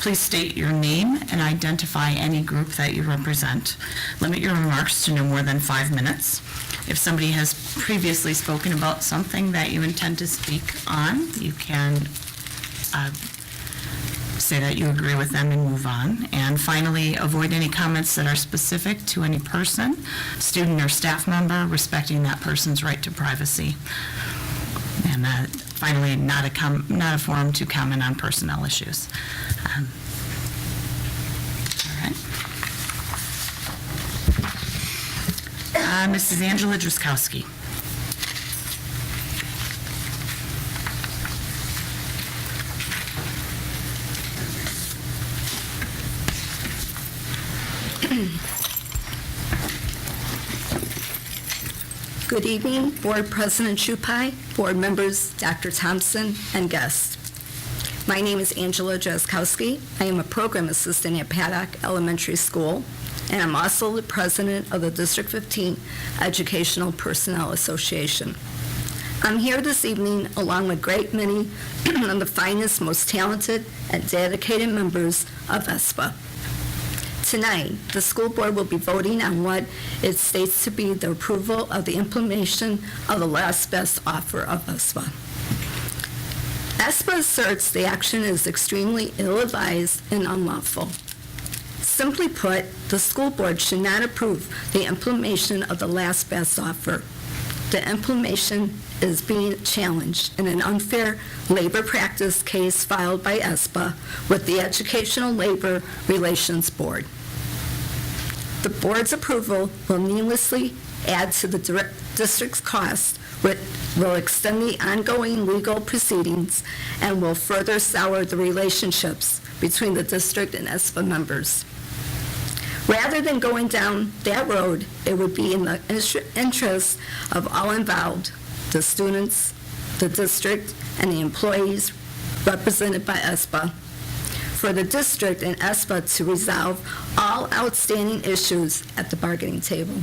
Please state your name and identify any group that you represent. Limit your remarks to no more than 5 minutes. If somebody has previously spoken about something that you intend to speak on, you can say that you agree with them and move on. And finally, avoid any comments that are specific to any person, student, or staff member, respecting that person's right to privacy. And finally, not a forum to comment on personnel issues. All right. Mrs. Angela Druskowski. Good evening, Board President Shupai, board members, Dr. Thompson, and guests. My name is Angela Jaskowski. I am a program assistant at Paddock Elementary School, and I'm also the president of the District 15 Educational Personnel Association. I'm here this evening along with a great many of the finest, most talented, and dedicated members of ESPA. Tonight, the school board will be voting on what it states to be the approval of the implementation of the last best offer of ESPA. ESPA asserts the action is extremely ill-advised and unlawful. Simply put, the school board should not approve the implementation of the last best offer. The implementation is being challenged in an unfair labor practice case filed by ESPA with the Educational Labor Relations Board. The board's approval will needlessly add to the district's cost, which will extend the ongoing legal proceedings and will further sour the relationships between the district and ESPA members. Rather than going down that road, it would be in the interest of all involved, the students, the district, and the employees represented by ESPA, for the district and ESPA to resolve all outstanding issues at the bargaining table.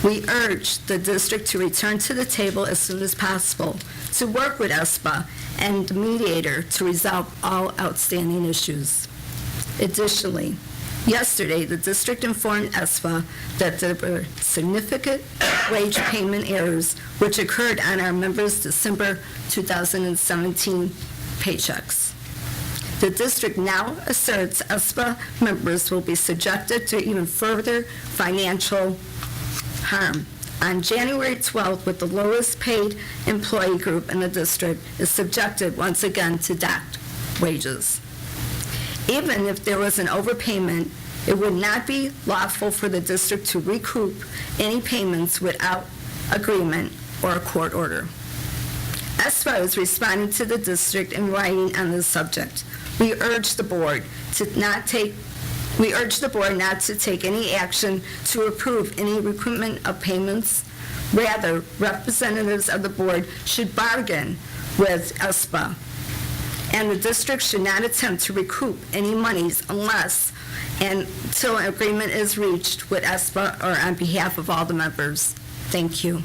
We urge the district to return to the table as soon as possible to work with ESPA and the mediator to resolve all outstanding issues. Additionally, yesterday, the district informed ESPA that there were significant wage payment errors which occurred on our members' December 2017 paychecks. The district now asserts ESPA members will be subjected to even further financial harm. On January 12th, with the lowest paid employee group in the district is subjected once again to docked wages. Even if there was an overpayment, it would not be lawful for the district to recoup any payments without agreement or a court order. ESPA is responding to the district in writing on this subject. We urge the board not to take any action to approve any recoupment of payments. Rather, representatives of the board should bargain with ESPA, and the district should not attempt to recoup any monies until an agreement is reached with ESPA or on behalf of all the members. Thank you.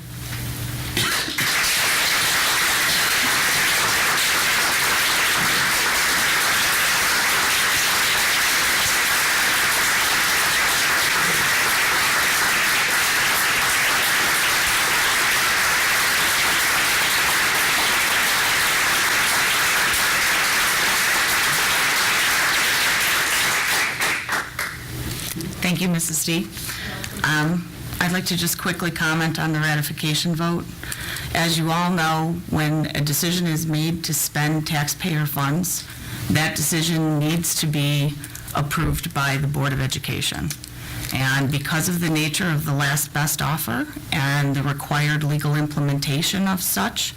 Thank you, Mrs. D. I'd like to just quickly comment on the ratification vote. As you all know, when a decision is made to spend taxpayer funds, that decision needs to be approved by the Board of Education. And because of the nature of the last best offer and the required legal implementation of such,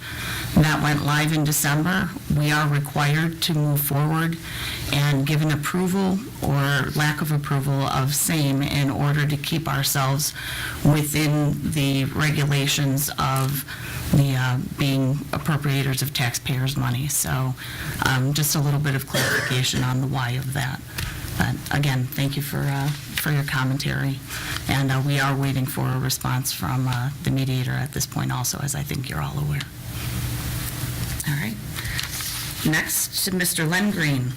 that went live in December, we are required to move forward and give an approval or lack of approval of same in order to keep ourselves within the regulations of the being appropriators of taxpayers' money. So just a little bit of clarification on the why of that. But again, thank you for your commentary. And we are waiting for a response from the mediator at this point also, as I think you're all aware. All right. Next, Mr. Len Green.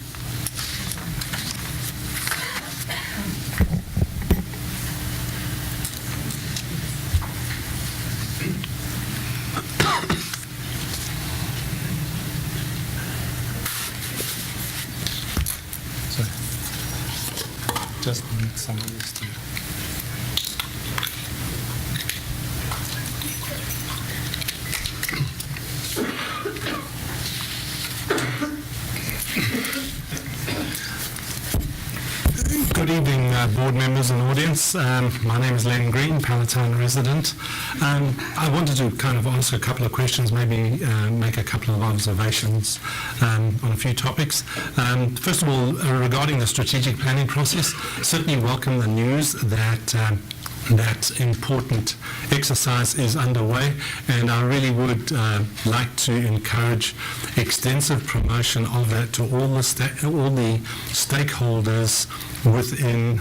Just need some of this too. Good evening, board members and audience. My name is Len Green, Palatine resident. I wanted to kind of ask a couple of questions, maybe make a couple of observations on a few topics. First of all, regarding the strategic planning process, certainly welcome the news that that important exercise is underway, and I really would like to encourage extensive promotion of that to all the stakeholders within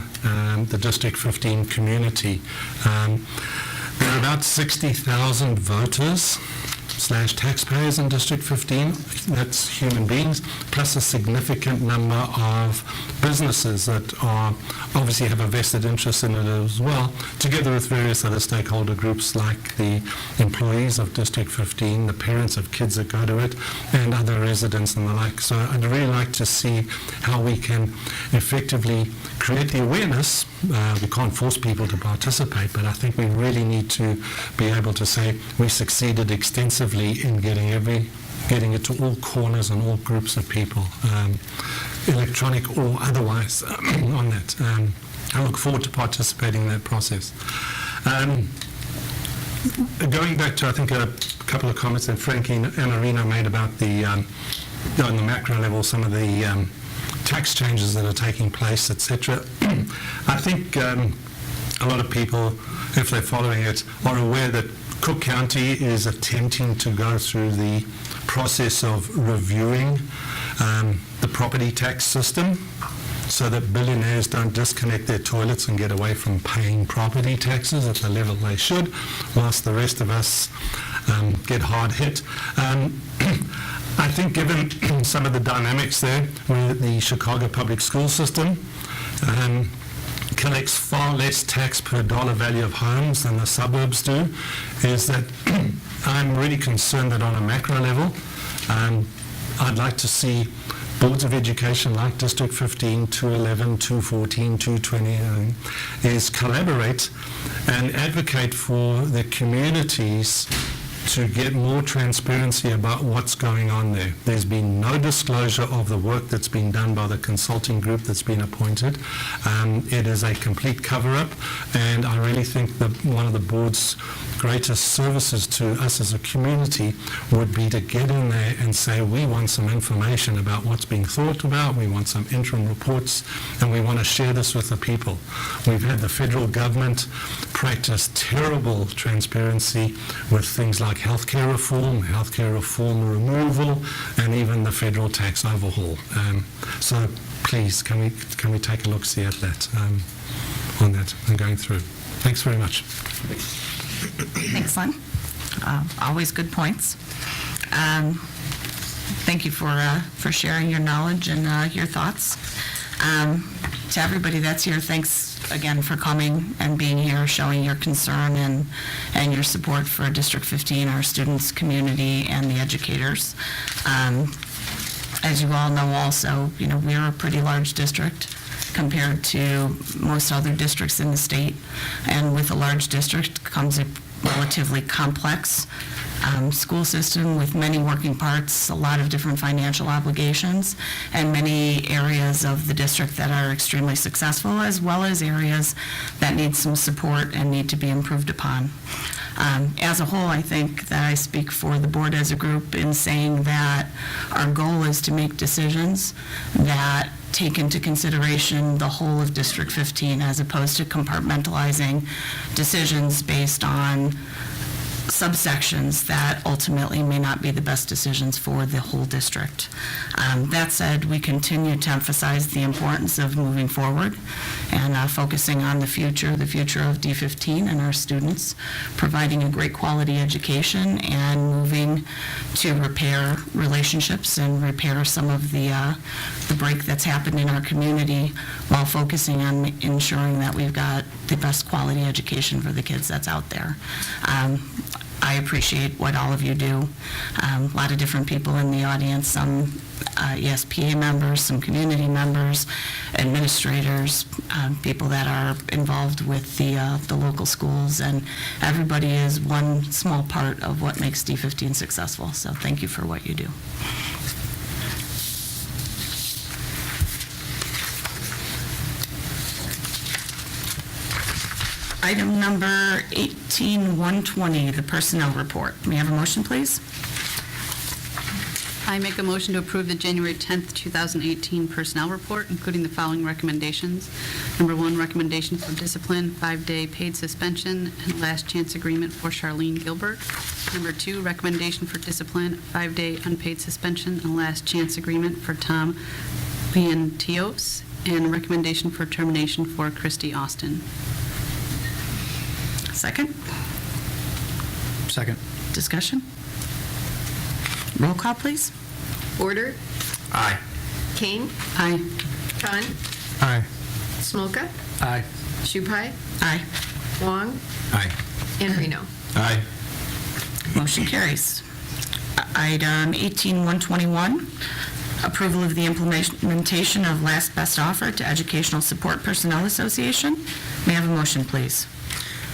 the District 15 community. There are about 60,000 voters / taxpayers in District 15, that's human beings, plus a significant number of businesses that are obviously have a vested interest in it as well, together with various other stakeholder groups like the employees of District 15, the parents of kids that go to it, and other residents and the like. So I'd really like to see how we can effectively create the awareness. We can't force people to participate, but I think we really need to be able to say we succeeded extensively in getting it to all corners and all groups of people, electronic or otherwise, on that. I look forward to participating in that process. Going back to, I think, a couple of comments that Frankie and Arena made about the, on the macro level, some of the tax changes that are taking place, etc. I think a lot of people, if they're following it, are aware that Cook County is attempting to go through the process of reviewing the property tax system so that billionaires don't disconnect their toilets and get away from paying property taxes at the level they should, whilst the rest of us get hard hit. I think given some of the dynamics there, where the Chicago public school system collects far less tax per dollar value of homes than the suburbs do, is that I'm really concerned that on a macro level, I'd like to see boards of education like District 15, 211, 214, 220, is collaborate and advocate for the communities to get more transparency about what's going on there. There's been no disclosure of the work that's been done by the consulting group that's been appointed. It is a complete cover-up, and I really think that one of the board's greatest services to us as a community would be to get in there and say, we want some information about what's being thought about, we want some interim reports, and we want to share this with the people. We've had the federal government practice terrible transparency with things like healthcare reform removal, and even the federal tax overhaul. So please, can we take a look-see at that, on that and going through. Thanks very much. Thanks, Len. Always good points. Thank you for sharing your knowledge and your thoughts. To everybody that's here, thanks again for coming and being here, showing your concern and your support for District 15, our students, community, and the educators. As you all know also, we're a pretty large district compared to most other districts in the state, and with a large district comes a relatively complex school system with many working parts, a lot of different financial obligations, and many areas of the district that are extremely successful, as well as areas that need some support and need to be improved upon. As a whole, I think that I speak for the board as a group in saying that our goal is to make decisions that take into consideration the whole of District 15 as opposed to compartmentalizing decisions based on subsections that ultimately may not be the best decisions for the whole district. That said, we continue to emphasize the importance of moving forward and focusing on the future of D15 and our students, providing a great quality education and moving to repair relationships and repair some of the break that's happened in our community while focusing on ensuring that we've got the best quality education for the kids that's out there. I appreciate what all of you do. A lot of different people in the audience, some ESPA members, some community members, administrators, people that are involved with the local schools, and everybody is one small part of what makes D15 successful. So thank you for what you do. Item number 18120, the personnel report. May I have a motion, please? I make a motion to approve the January 10th, 2018 personnel report, including the following recommendations. Number 1, recommendation for discipline, 5-day paid suspension, and last chance agreement for Charlene Gilbert. Number 2, recommendation for discipline, 5-day unpaid suspension, and last chance agreement for Tom Leontios, and recommendation for termination for Christy Austin. Second? Second. Discussion? Roll call, please. Border? Aye. Kane? Aye. Khan? Aye. Smolka? Aye. Shupai? Aye. Wong? Aye. And Reno. Aye. Motion carries. Item 18121, approval of the implementation of last best offer to Educational Support Personnel Association. May I have a motion, please?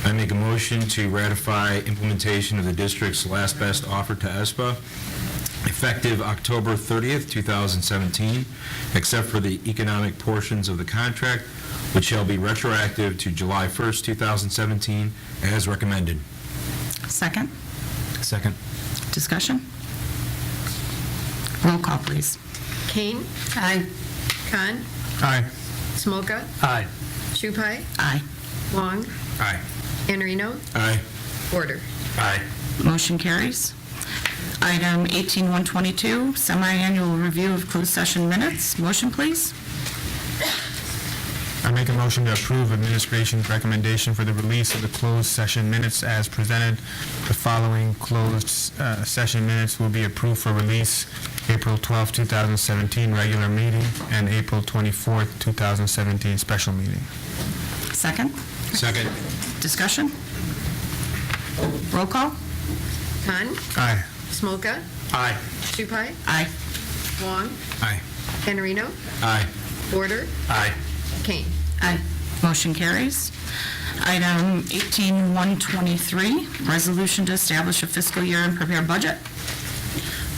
I make a motion to ratify implementation of the district's last best offer to ESPA, effective October 30th, 2017, except for the economic portions of the contract, which shall be retroactive to July 1st, 2017, as recommended. Second? Second. Discussion? Roll call, please. Kane? Aye. Khan? Aye. Smolka? Aye. Shupai? Aye. Wong? Aye. And Reno. Aye. Border. Aye. Motion carries. Item 18122, semi-annual review of closed session minutes. Motion, please. I make a motion to approve administration's recommendation for the release of the closed session minutes as presented. The following closed session minutes will be approved for release: April 12, 2017 regular meeting and April 24, 2017 special meeting. Second? Second. Discussion? Roll call? Khan? Aye. Smolka? Aye. Shupai? Aye. Wong? Aye. And Reno. Aye. Border. Aye. Kane. Aye. Motion carries. Item 18123, resolution to establish a fiscal year and prepare budget.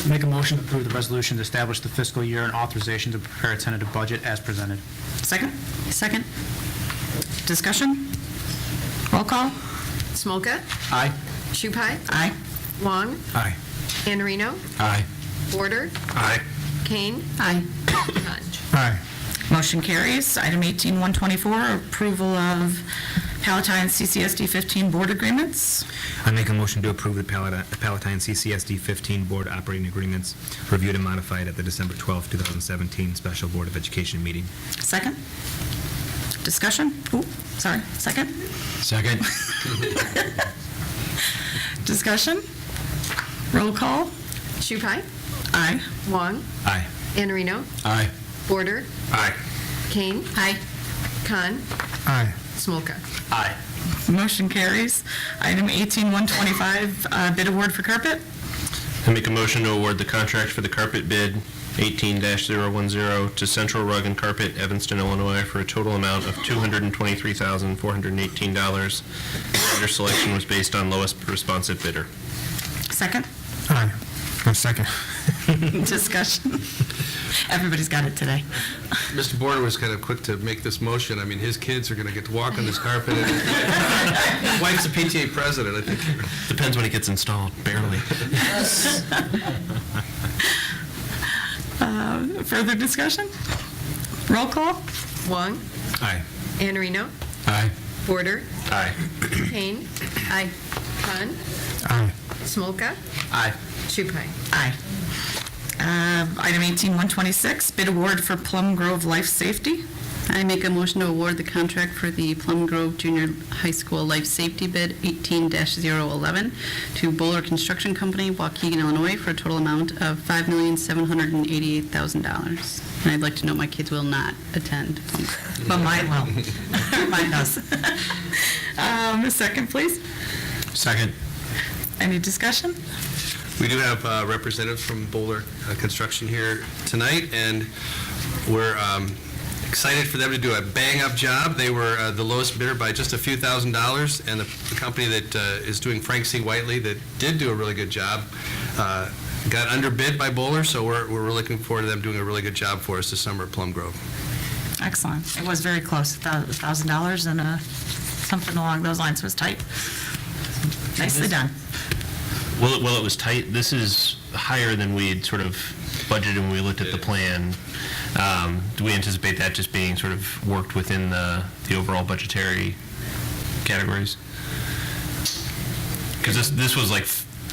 Make a motion to approve the resolution to establish the fiscal year and authorization to prepare a tentative budget as presented. Second? Second. Discussion? Roll call? Smolka? Aye. Shupai? Aye. Wong? Aye. And Reno. Aye. Border. Aye. Kane. Aye. Khan. Aye. Motion carries. Item 18124, approval of Palatine CCSD 15 board agreements. I make a motion to approve the Palatine CCSD 15 board operating agreements reviewed and modified at the December 12, 2017 Special Board of Education meeting. Second? Discussion? Ooh, sorry. Second? Second. Discussion? Roll call? Shupai? Aye. Wong? Aye. And Reno. Aye. Border. Aye. Kane. Aye. Khan. Aye. Smolka. Aye. Motion carries. Item 18125, bid award for carpet. I make a motion to award the contract for the carpet bid 18-010 to Central Rug and Carpet, Evanston, Illinois, for a total amount of $223,418. Vendor selection was based on lowest responsive bidder. Second? Aye. No, second. Discussion? Everybody's got it today. Mr. Border was kind of quick to make this motion. I mean, his kids are going to get to walk on this carpet. His wife's a PTA president, I think. Depends when it gets installed, barely. Further discussion? Roll call? Wong. Aye. Iannarino. Aye. Border. Aye. Kane. Aye. Khan. Aye. Smolka. Aye. Shupai. Aye. Item 18-126, bid award for Plum Grove Life Safety. I make a motion to award the contract for the Plum Grove Junior High School Life Safety Bid 18-011 to Bowler Construction Company, Waukegan, Illinois, for a total amount of $5,788,000. And I'd like to note my kids will not attend Plum Grove. But mine will. Mine does. A second, please. Second. Any discussion? We do have representatives from Bowler Construction here tonight, and we're excited for them to do a bang-up job. They were the lowest bidder by just a few $1,000s, and the company that is doing Frank C. Whiteley, that did do a really good job, got underbid by Bowler, so we're really looking forward to them doing a really good job for us this summer at Plum Grove. Excellent. It was very close, $1,000 and something along those lines was tight. Nicely done. Well, it was tight. This is higher than we had sort of budgeted when we looked at the plan. Do we anticipate that just being sort of worked within the overall budgetary categories? Because this was like,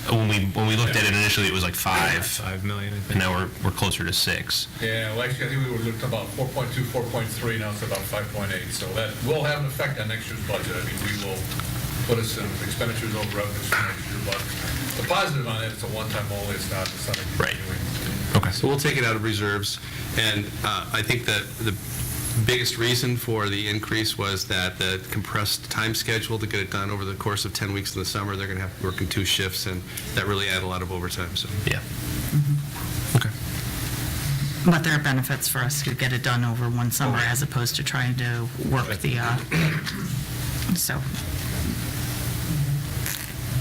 when we looked at it initially, it was like 5 million, and now we're closer to 6. Yeah, well, actually, I think we were looking about 4.2, 4.3, now it's about 5.8, so that will have an effect on next year's budget. I mean, we will put us in expenditures over revenues for next year, but the positive on it, it's a one-time only, it's not continuing. Okay. So we'll take it out of reserves, and I think that the biggest reason for the increase was that the compressed time schedule to get it done over the course of 10 weeks in the summer, they're going to have to work in 2 shifts, and that really added a lot of overtime, so. Yeah. Okay. But there are benefits for us to get it done over one summer as opposed to trying to work the, so.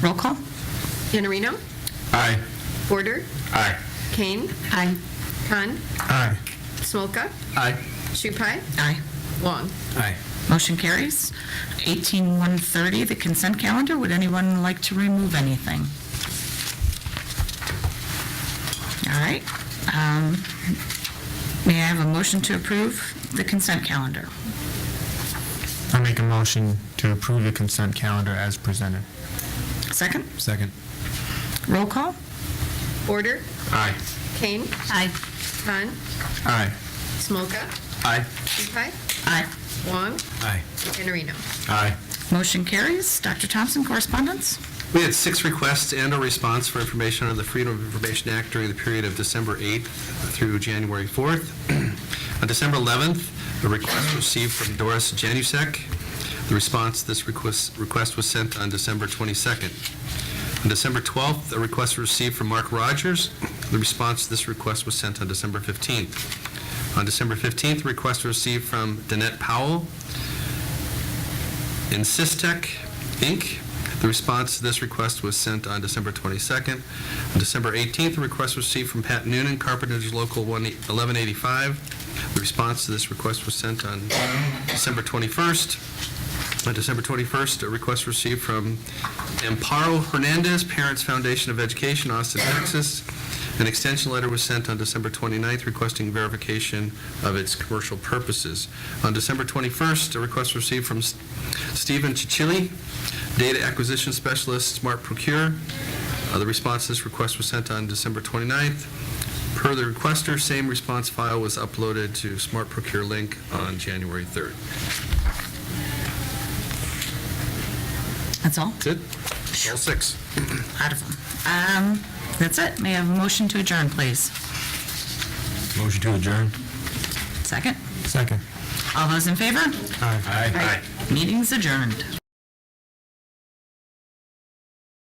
Roll call? Iannarino. Aye. Border. Aye. Kane. Aye. Khan. Aye. Smolka. Aye. Shupai. Aye. Wong. Aye. Motion carries. 18-130, the consent calendar. Would anyone like to remove anything? All right. May I have a motion to approve the consent calendar? I make a motion to approve the consent calendar as presented. Second? Second. Roll call? Border. Aye. Kane. Aye. Khan. Aye. Smolka. Aye. Shupai. Aye. Wong. Aye. Iannarino. Aye. Motion carries. Dr. Thompson, correspondence? We had 6 requests and a response for information under the Freedom of Information Act during the period of December 8th through January 4th. On December 11th, a request was received from Doris Janusek. The response to this request was sent on December 22nd. On December 12th, a request was received from Mark Rogers. The response to this request was sent on December 15th. On December 15th, a request was received from Danette Powell in Systech, Inc. The response to this request was sent on December 22nd. On December 18th, a request was received from Pat Noonan, Carpenters Local 1185. The response to this request was sent on December 21st. On December 21st, a request received from Amparo Hernandez, Parents Foundation of Education, Austin, Texas. An extension letter was sent on December 29th requesting verification of its commercial purposes. On December 21st, a request was received from Stephen Chichili, Data Acquisition Specialist, Smart Procure. The response to this request was sent on December 29th. Per the requester, same response file was uploaded to Smart Procure link on January 3rd. That's all? That's it. All 6. Out of them. That's it. May I have a motion to adjourn, please? Motion to adjourn. Second? Second. All those in favor? Aye. Meeting's adjourned.